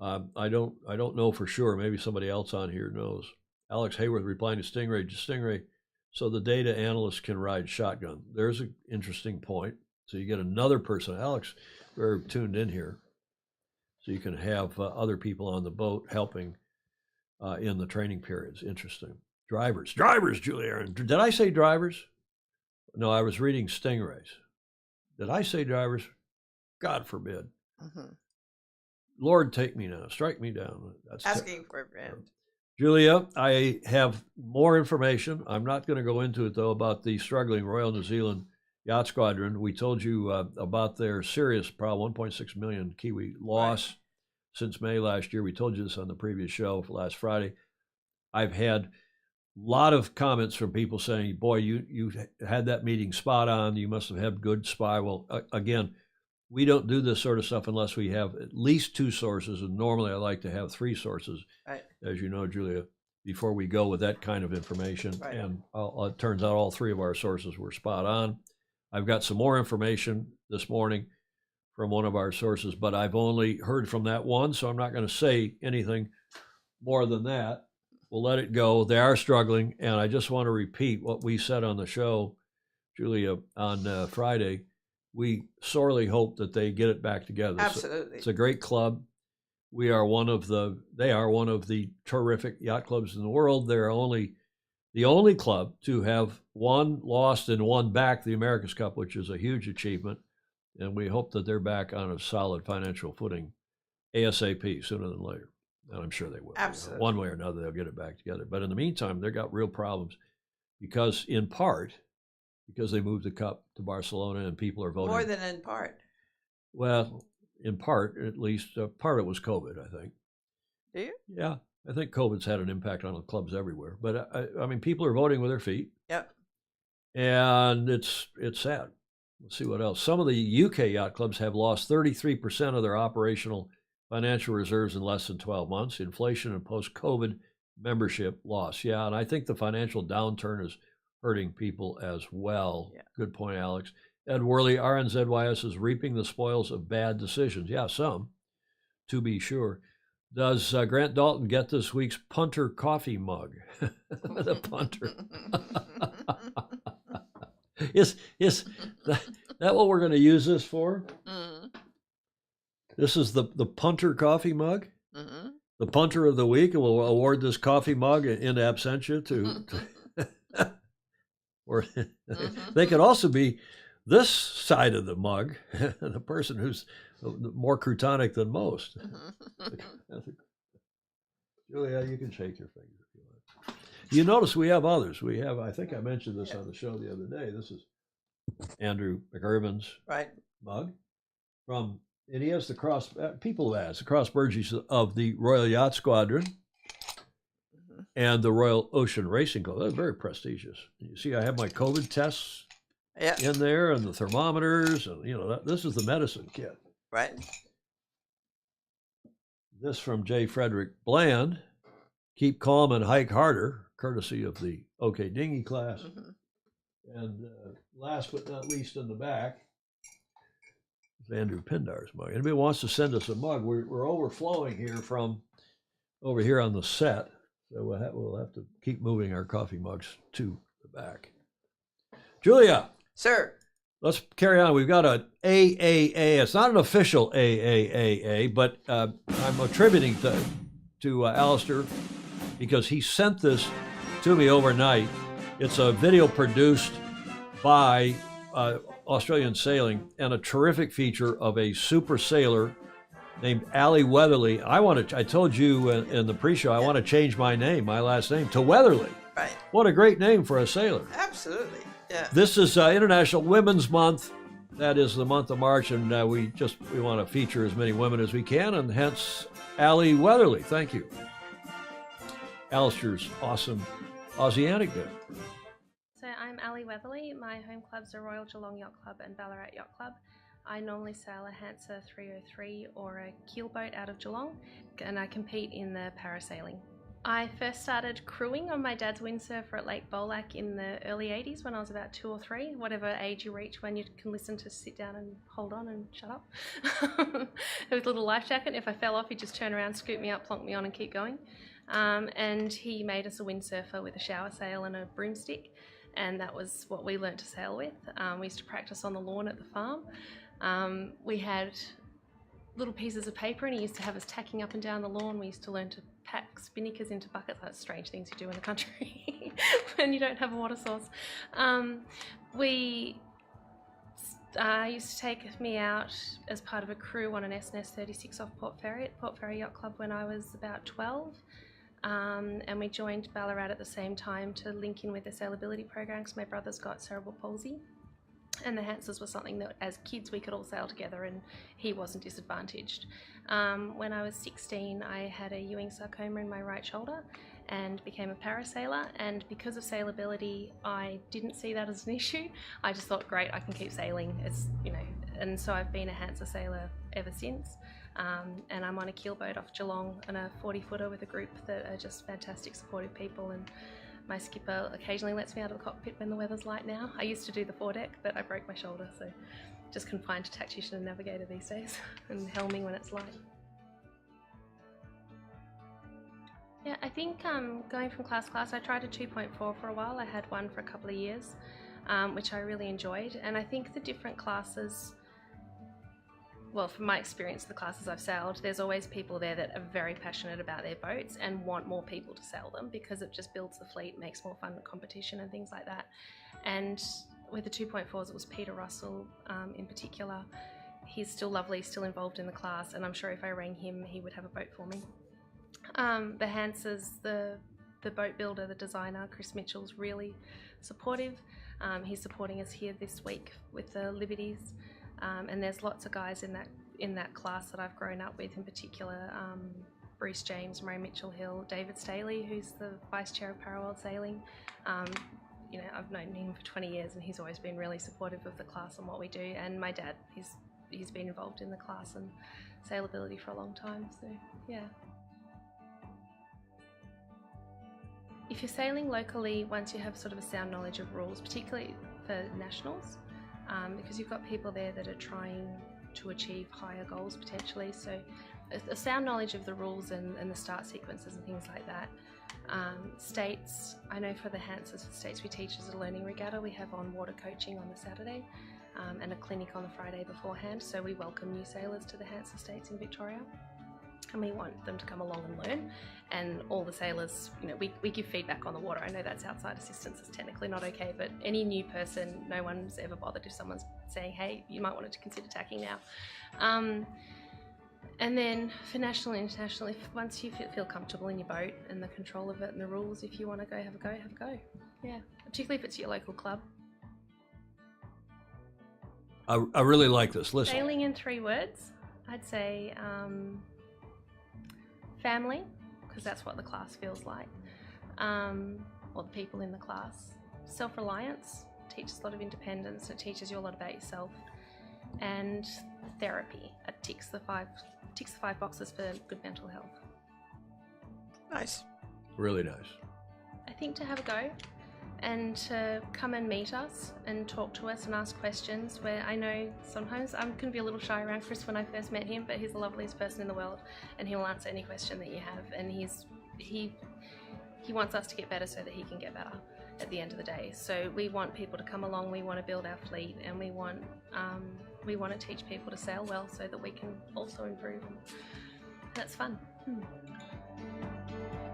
I don't know for sure. Maybe somebody else on here knows. Alex Hayworth replying to Stingray, so the data analyst can ride shotgun. There's an interesting point. So you get another person. Alex, very tuned in here. So you can have other people on the boat helping in the training periods. Interesting. Drivers, Julia. Did I say drivers? No, I was reading Stingrays. Did I say drivers? God forbid. Mm-hmm. Lord, take me now. Strike me down. That's asking for a friend. Julia, I have more information. I'm not going to go into it, though, about the struggling Royal New Zealand Yacht Squadron. We told you about their serious problem, 1.6 million Kiwi loss since May last year. We told you this on the previous show last Friday. I've had a lot of comments from people saying, boy, you had that meeting spot on. You must have had good spy. Well, again, we don't do this sort of stuff unless we have at least 2 sources, and normally I like to have 3 sources, as you know, Julia, before we go with that kind of information. Right. And it turns out all 3 of our sources were spot on. I've got some more information this morning from one of our sources, but I've only heard from that one, so I'm not going to say anything more than that. We'll let it go. They are struggling, and I just want to repeat what we said on the show, Julia, on Friday. We sorely hope that they get it back together. Absolutely. It's a great club. They are one of the terrific yacht clubs in the world. They're the only club to have won, lost, and won back the America's Cup, which is a huge achievement. And we hope that they're back on a solid financial footing ASAP, sooner than later. And I'm sure they will. Absolutely. One way or another, they'll get it back together. But in the meantime, they've got real problems because they moved the cup to Barcelona and people are voting. More than in part. Well, in part, at least, part of it was COVID, I think. Do you? Yeah. I think COVID's had an impact on the clubs everywhere. But, I mean, people are voting with their feet. Yep. And it's sad. Let's see what else. Some of the UK yacht clubs have lost 33% of their operational financial reserves in less than 12 months. Inflation and post-COVID membership loss. Yeah, and I think the financial downturn is hurting people as well. Yeah. Good point, Alex. Ed Worley, RNZYS is reaping the spoils of bad decisions. Yeah, some, to be sure. Does Grant Dalton get this week's punter coffee mug? The punter. Is that what we're going to use this for? Mm-hmm. This is the punter coffee mug? Mm-hmm. the punter of the week, and we'll award this coffee mug in absentia to or they could also be this side of the mug, the person who's more croutonic than most. Julia, you can shake your finger if you want. You notice we have others. We have, I think I mentioned this on the show the other day. This is Andrew McIrvin's mug from, and he has the cross, people have asked, the cross Burgess of the Royal Yacht Squadron and the Royal Ocean Racing Club. They're very prestigious. You see, I have my COVID tests in there and the thermometers, and you know, this is the medicine kit. Right. This from J. Frederick Bland, keep calm and hike harder, courtesy of the OK Dinghy class. And last but not least in the back is Andrew Pindar's mug. Anybody wants to send us a mug, we're overflowing here from over here on the set. So we'll have to keep moving our coffee mugs to the back. Julia. Sir. Let's carry on. We've got an AAA. It's not an official AAAA, but I'm attributing to Alistair because he sent this to me overnight. It's a video produced by Australian Sailing and a terrific feature of a super sailor named Ali Weatherly. I told you in the pre-show, I want to change my last name to Weatherly. Right. What a great name for a sailor. Absolutely. Yeah. This is International Women's Month. That is the month of March, and we want to feature as many women as we can, and hence Ali Weatherly. Thank you. Alistair's awesome Aussie anecdote. So I'm Ali Weatherly. My home clubs are Royal Geelong Yacht Club and Ballarat Yacht Club. I normally sail a Hansa 303 or a keelboat out of Geelong, and I compete in the parasailing. I first started crewing on my dad's windsurfer at Lake Bolac in the early 80s when I was about 2 or 3, whatever age you reach when you can listen to sit down and hold on and shut up. With a little life jacket. If I fell off, he'd just turn around, scoop me up, plonk me on and keep going. And he made us a windsurfer with a shower sail and a broomstick, and that was what we learnt to sail with. We used to practice on the lawn at the farm. We had little pieces of paper, and he used to have us tacking up and down the lawn. We used to learn to pack spinnaker into buckets. That's strange things you do in the country when you don't have a water source. We used to take me out as part of a crew on an SNS 36 off Port Fairy at Port Fairy Yacht Club when I was about 12. And we joined Ballarat at the same time to link in with the sailability program because my brother's got cerebral palsy. And the Hansas was something that as kids we could all sail together, and he wasn't disadvantaged. When I was 16, I had a Ewing sarcoma in my right shoulder and became a parasailer, and because of sailability I didn't see that as an issue. I just thought, great, I can keep sailing. It's, you know, and so I've been a Hansa sailor ever since. And I'm on a keelboat off Geelong on a 40-footer with a group that are just fantastic, supportive people, and my skipper occasionally lets me out of the cockpit when the weather's light now. I used to do the foredeck, but I broke my shoulder, so just confined to tactician and navigator these days, and helming when it's light. Yeah, I think going from class to class, I tried a 2.4 for a while. I had one for a couple of years, which I really enjoyed, and I think the different classes, well, from my experience, the classes I've sailed, there's always people there that are very passionate about their boats and want more people to sail them because it just builds the fleet, makes more fun competition and things like that. And with the 2.4s, it was Peter Russell in particular. He's still lovely, still involved in the class, and I'm sure if I rang him, he would have a boat for me. The Hansas, the boat builder, the designer, Chris Mitchell's really supportive. He's supporting us here this week with the Liberties. And there's lots of guys in that class that I've grown up with, in particular Bruce James, Murray Mitchell-Hill, David Staley, who's the Vice Chair of Paraworld Sailing. You know, I've known him for 20 years and he's always been really supportive of the class and what we do. And my dad, he's been involved in the class and sailability for a long time, so yeah. If you're sailing locally, once you have sort of a sound knowledge of rules, particularly for nationals, because you've got people there that are trying to achieve higher goals potentially, so a sound knowledge of the rules and the start sequences and things like that. States, I know for the Hansas for States we teach as a learning regatta. We have on-water coaching on the Saturday and a clinic on the Friday beforehand, so we welcome new sailors to the Hansa States in Victoria. and we want them to come along and learn. And all the sailors, you know, we give feedback on the water. I know that's outside assistance, it's technically not okay, but any new person, no one's ever bothered if someone's saying, hey, you might want to consider tacking now. And then for national and international, if once you feel comfortable in your boat and the control of it and the rules, if you want to go, have a go, have a go. Yeah, particularly if it's your local club. I really like this. Listen. Sailing in 3 words, I'd say family, because that's what the class feels like, or the people in the class. Self-reliance, teaches a lot of independence, it teaches you a lot about yourself. And therapy, it ticks the five boxes for good mental health. Nice. Really nice. I think to have a go and to come and meet us and talk to us and ask questions, where I know sometimes I'm going to be a little shy around Chris when I first met him, but he's the loveliest person in the world and he'll answer any question that you have, and he wants us to get better so that he can get better at the end of the day. So we want people to come along, we want to build our fleet, and we want to teach people to sail well so that we can also improve. That's fun.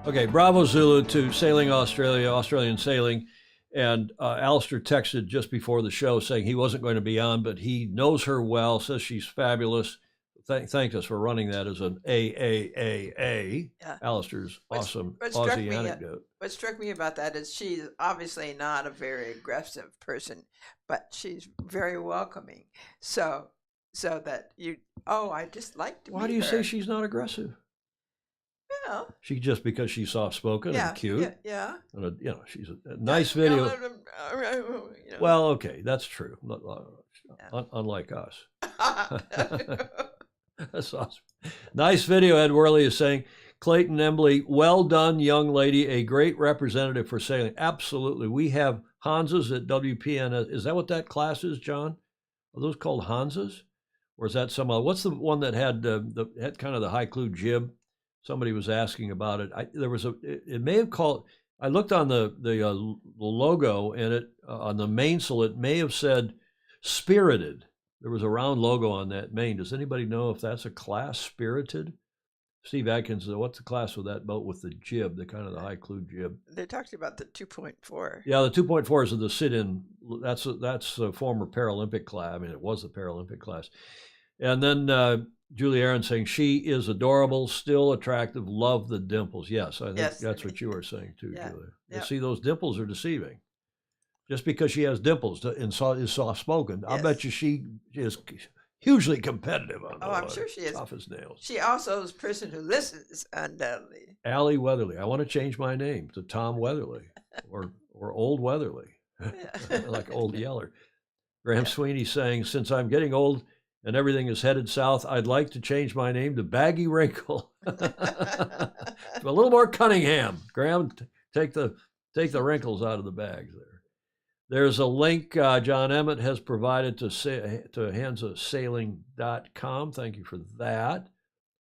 Okay, bravo Zulu to Sailing Australia, Australian Sailing. And Alistair texted just before the show saying he wasn't going to be on, but he knows her well, says she's fabulous. Thanked us for running that as an AAAA. Yeah. Alistair's awesome Aussie anecdote. What struck me about that is she's obviously not a very aggressive person, but she's very welcoming. So that I just like to. Why do you say she's not aggressive? Well, she just because she's soft-spoken and cute. Yeah. And she's a nice video. Well, okay, that's true. Unlike us. That's awesome. Nice video, Ed Worley is saying. Clayton Embley, well done, young lady. A great representative for sailing. Absolutely. We have Hansas at WPN. Is that what that class is, John? Are those called Hansas? Or is that some other? What's the one that had had kind of the high clue jib? Somebody was asking about it. It may have called. I looked on the logo, and it on the mainsail it may have said Spirited. There was a round logo on that main. Does anybody know if that's a class, Spirited? Steve Atkins, what's the class with that boat with the jib, the kind of the high clue jib? They talked about the 2.4. Yeah, the 2.4 is the sit-in. That's a former Paralympic class. I mean, it was the Paralympic class. And then Julie Aaron saying, she is adorable, still attractive, love the dimples. Yes, I think that's what you were saying too, Julia. You see, those dimples are deceiving. Just because she has dimples and is soft-spoken, I bet you she is hugely competitive on the water. I'm sure she is. Tough as nails. She also is a person who listens, undoubtedly. Allie Weatherly. I want to change my name to Tom Weatherly or Old Weatherly, like Old Yeller. Graham Sweeney saying, since I'm getting old and everything is headed south, I'd like to change my name to Baggy Wrinkle. A little more Cunningham. Graham, take the wrinkles out of the bags there. There's a link John Emmett has provided to hansasailing.com. Thank you for that.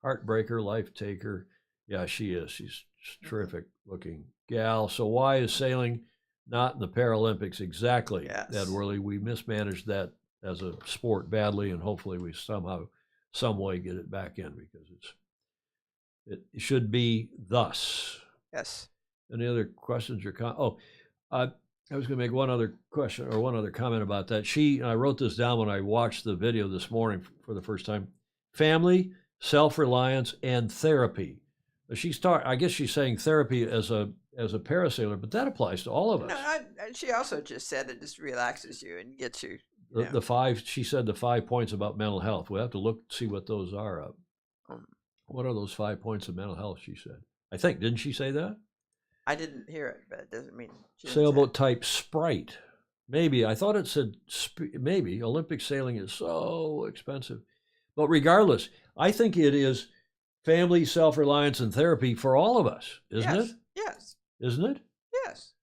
Heartbreaker, life taker. Yeah, she is. She's terrific looking gal. So why is sailing not in the Paralympics? Exactly, Ed Worley. We mismanaged that as a sport badly, and hopefully we somehow, some way get it back in, because it should be thus. Yes. Any other questions or comments? I was going to make one other question or one other comment about that. I wrote this down when I watched the video this morning for the first time. Family, self-reliance, and therapy. I guess she's saying therapy as a parasailer, but that applies to all of us. No, she also just said it just relaxes you and gets you. She said the 5 points about mental health. We'll have to see what those are. What are those 5 points of mental health, she said? I think, didn't she say that? I didn't hear it, but it doesn't mean. Sailboat type Sprite. Maybe. I thought it said maybe. Olympic sailing is so expensive. But regardless, I think it is family, self-reliance, and therapy for all of us, isn't it? Yes. Isn't it? Yes.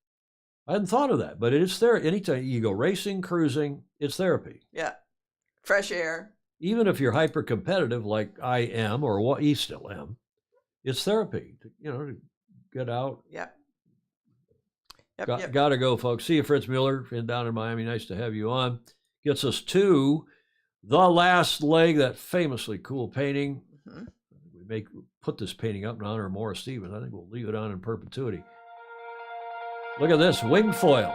I hadn't thought of that, but it is therapy. Anytime you go racing, cruising, it's therapy. Yeah. Fresh air. Even if you're hyper-competitive like I am, or what you still am, it's therapy. To get out. Yeah. Got to go, folks. See you, Fritz Mueller, down in Miami. Nice to have you on. Gets us to the last leg, that famously cool painting. Mm-hmm. We put this painting up in honor of Morris Stevens. I think we'll leave it on in perpetuity. Look at this wing foil.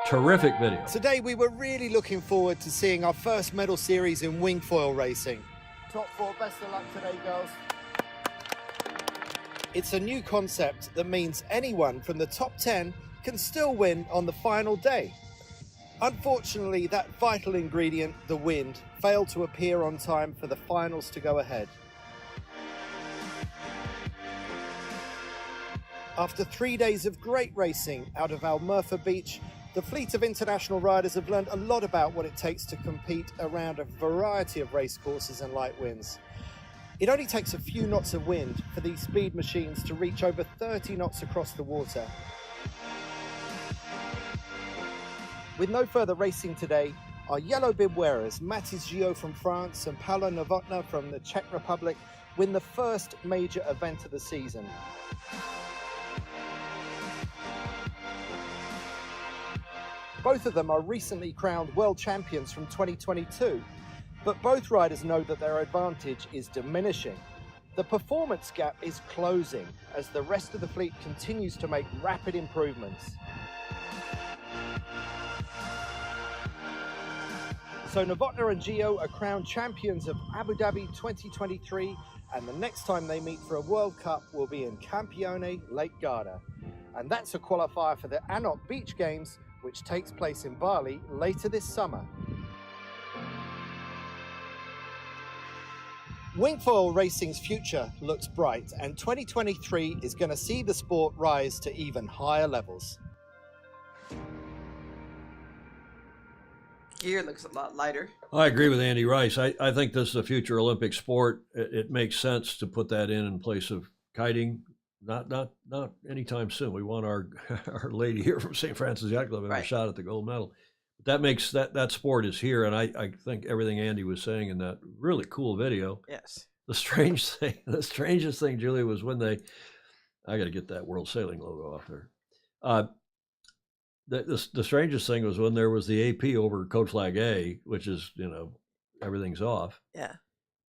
Terrific video. Today we were really looking forward to seeing our first medal series in wing foil racing. Top 4, best of luck today, girls. It's a new concept that means anyone from the top 10 can still win on the final day. Unfortunately, that vital ingredient, the wind, failed to appear on time for the finals to go ahead. After 3 days of great racing out of Almerfa Beach, the fleet of international riders have learned a lot about what it takes to compete around a variety of race courses and light winds. It only takes a few knots of wind for these speed machines to reach over 30 knots across the water. With no further racing today, our yellow bib wearers, Mathis Gio from France and Paolo Novotná from the Czech Republic, win the first major event of the season. Both of them are recently crowned world champions from 2022, but both riders know that their advantage is diminishing. The performance gap is closing as the rest of the fleet continues to make rapid improvements. So Novotná and Gio are crowned champions of Abu Dhabi 2023, and the next time they meet for a World Cup will be in Campione, Lake Garda. And that's a qualifier for the Anok Beach Games, which takes place in Bali later this summer. Wingfoil racing's future looks bright, and 2023 is going to see the sport rise to even higher levels. Gear looks a lot lighter. I agree with Andy Rice. I think this is a future Olympic sport. It makes sense to put that in place of kiting. Not anytime soon. We want our lady here from St. Francis Yacht Club to have a shot at the gold medal. But that makes that sport is here, and I think everything Andy was saying in that really cool video. Yes. The strangest thing, Julia, was when I got to get that World Sailing logo off there. The strangest thing was when there was the AP over code flag A, which is, everything's off. Yeah.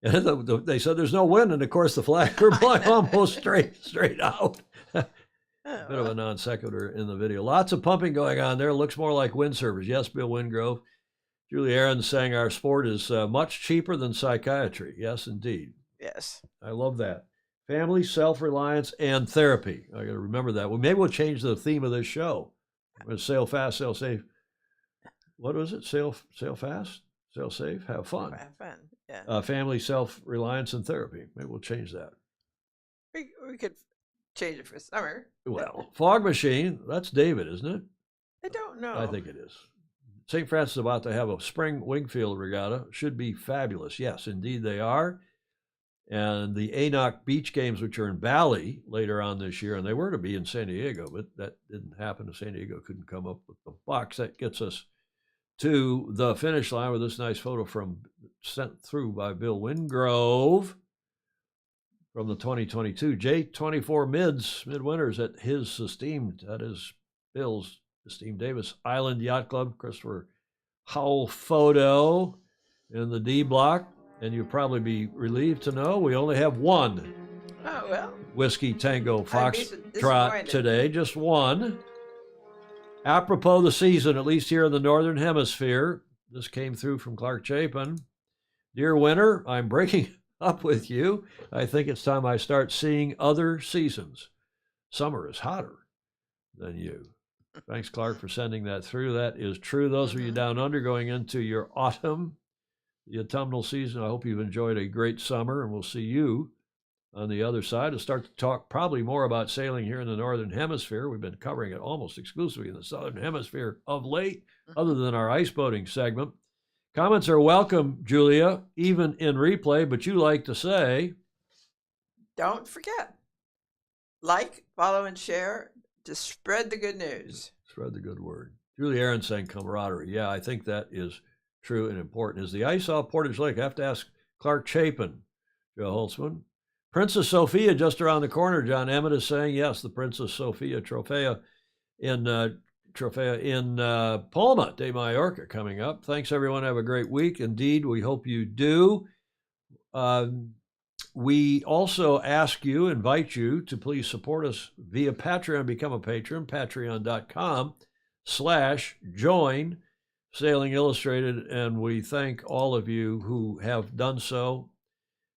And they said there's no wind, and of course the flag were flying almost straight out. Bit of a non sequitur in the video. Lots of pumping going on there. Looks more like windsurfers. Yes, Bill Wingrove. Julie Aaron saying our sport is much cheaper than psychiatry. Yes, indeed. Yes. I love that. Family, self-reliance, and therapy. I got to remember that. Well, maybe we'll change the theme of this show. Sail fast, sail safe. What was it? Sail fast, sail safe, have fun. Have fun. Yeah. Family, self-reliance, and therapy. Maybe we'll change that. We could change it for summer. Well, fog machine, that's David, isn't it? I don't know. I think it is. St. Francis is about to have a spring Wingfield regatta. Should be fabulous. Yes, indeed they are. And the Anok Beach Games, which are in Bali later on this year, and they were to be in San Diego, but that didn't happen. San Diego couldn't come up with the box. That gets us to the finish line with this nice photo sent through by Bill Wingrove from the 2022 J24 midwinters at his esteemed, that is Bill's esteemed Davis Island Yacht Club. Christopher Howell photo in the D block. And you'll probably be relieved to know we only have one Whiskey Tango Foxtrot today, just one. Apropos the season, at least here in the Northern Hemisphere, this came through from Clark Chapin. Dear winter, I'm breaking up with you. I think it's time I start seeing other seasons. Summer is hotter than you. Thanks, Clark, for sending that through. That is true. Those of you down under going into your autumn, the autumnal season, I hope you've enjoyed a great summer, and we'll see you on the other side to start to talk probably more about sailing here in the Northern Hemisphere. We've been covering it almost exclusively in the Southern Hemisphere of late, other than our ice boating segment. Comments are welcome, Julia, even in replay, but you like to say... Don't forget, like, follow, and share to spread the good news. Spread the good word. Julie Aaron saying camaraderie. Yeah, I think that is true and important. Is the ice off Portage Lake? I have to ask Clark Chapin, Joe Holtzman. Princess Sophia just around the corner, John Emmett is saying. Yes, the Princess Sophia Trofea in Palma de Mallorca coming up. Thanks, everyone. Have a great week. Indeed, we hope you do. We also invite you to please support us via Patreon. Become a patron, patreon.com/join Sailing Illustrated. And we thank all of you who have done so,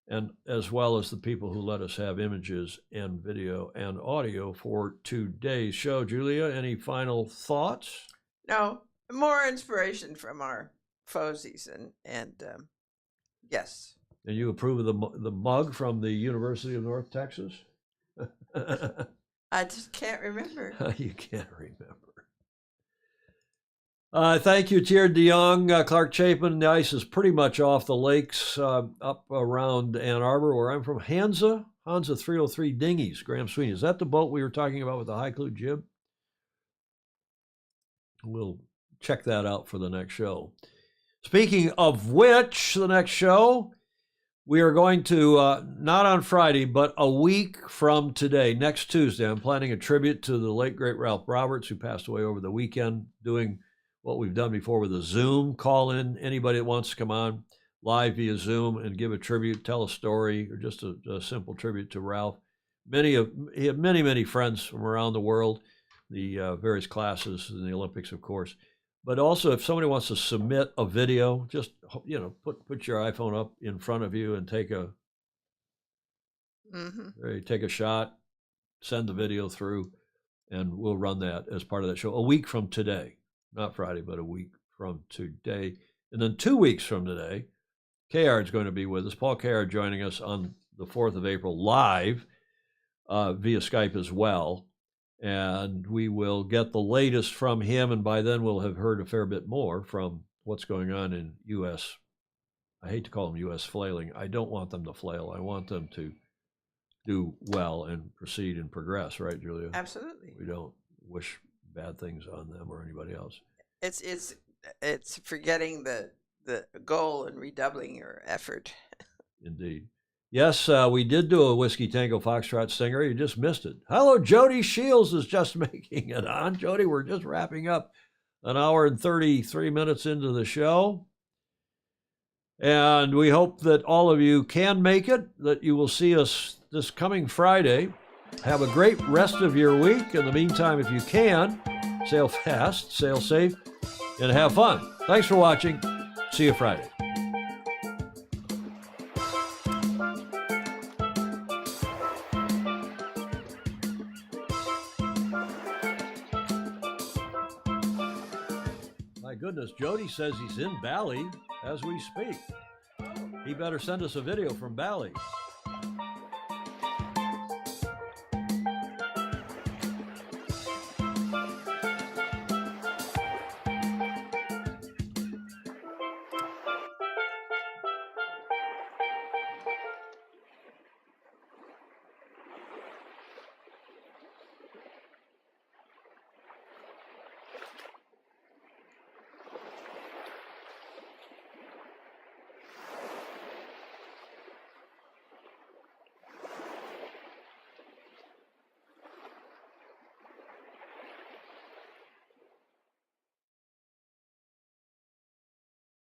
and as well as the people who let us have images and video and audio for today's show. Julia, any final thoughts? No, more inspiration from our Fosies and yes. And you approve of the mug from the University of North Texas? I just can't remember. You can't remember. Thank you, Tier de Jong, Clark Chapin. The ice is pretty much off the lakes up around Ann Arbor, where I'm from. Hansa 303 dinghies, Graham Sweeney. Is that the boat we were talking about with the high clue jib? We'll check that out for the next show. Speaking of which, the next show, we are going to, not on Friday, but a week from today, next Tuesday, I'm planning a tribute to the late, great Ralph Roberts, who passed away over the weekend, doing what we've done before with a Zoom call-in. Anybody that wants to come on live via Zoom and give a tribute, tell a story, or just a simple tribute to Ralph. He had many friends from around the world, the various classes in the Olympics, of course. But also, if somebody wants to submit a video, just, put your iPhone up in front of you and take a shot, send the video through, and we'll run that as part of that show a week from today. Not Friday, but a week from today. And then 2 weeks from today, Kayard's going to be with us. Paul Kayard joining us on the 4th of April live via Skype as well. And we will get the latest from him, and by then we'll have heard a fair bit more from what's going on in U.S. I hate to call them U.S. flailing. I don't want them to flail. I want them to do well and proceed and progress, right, Julia? Absolutely. We don't wish bad things on them or anybody else. It's forgetting the goal and redoubling your effort. Indeed. Yes, we did do a Whiskey Tango Foxtrot Stinger. You just missed it. Hello, Jody Shields is just making it on. Jody, we're just wrapping up an hour and 33 minutes into the show. And we hope that all of you can make it, that you will see us this coming Friday. Have a great rest of your week. In the meantime, if you can, sail fast, sail safe, and have fun. Thanks for watching. See you Friday. My goodness, Jody says he's in Bali as we speak. He better send us a video from Bali.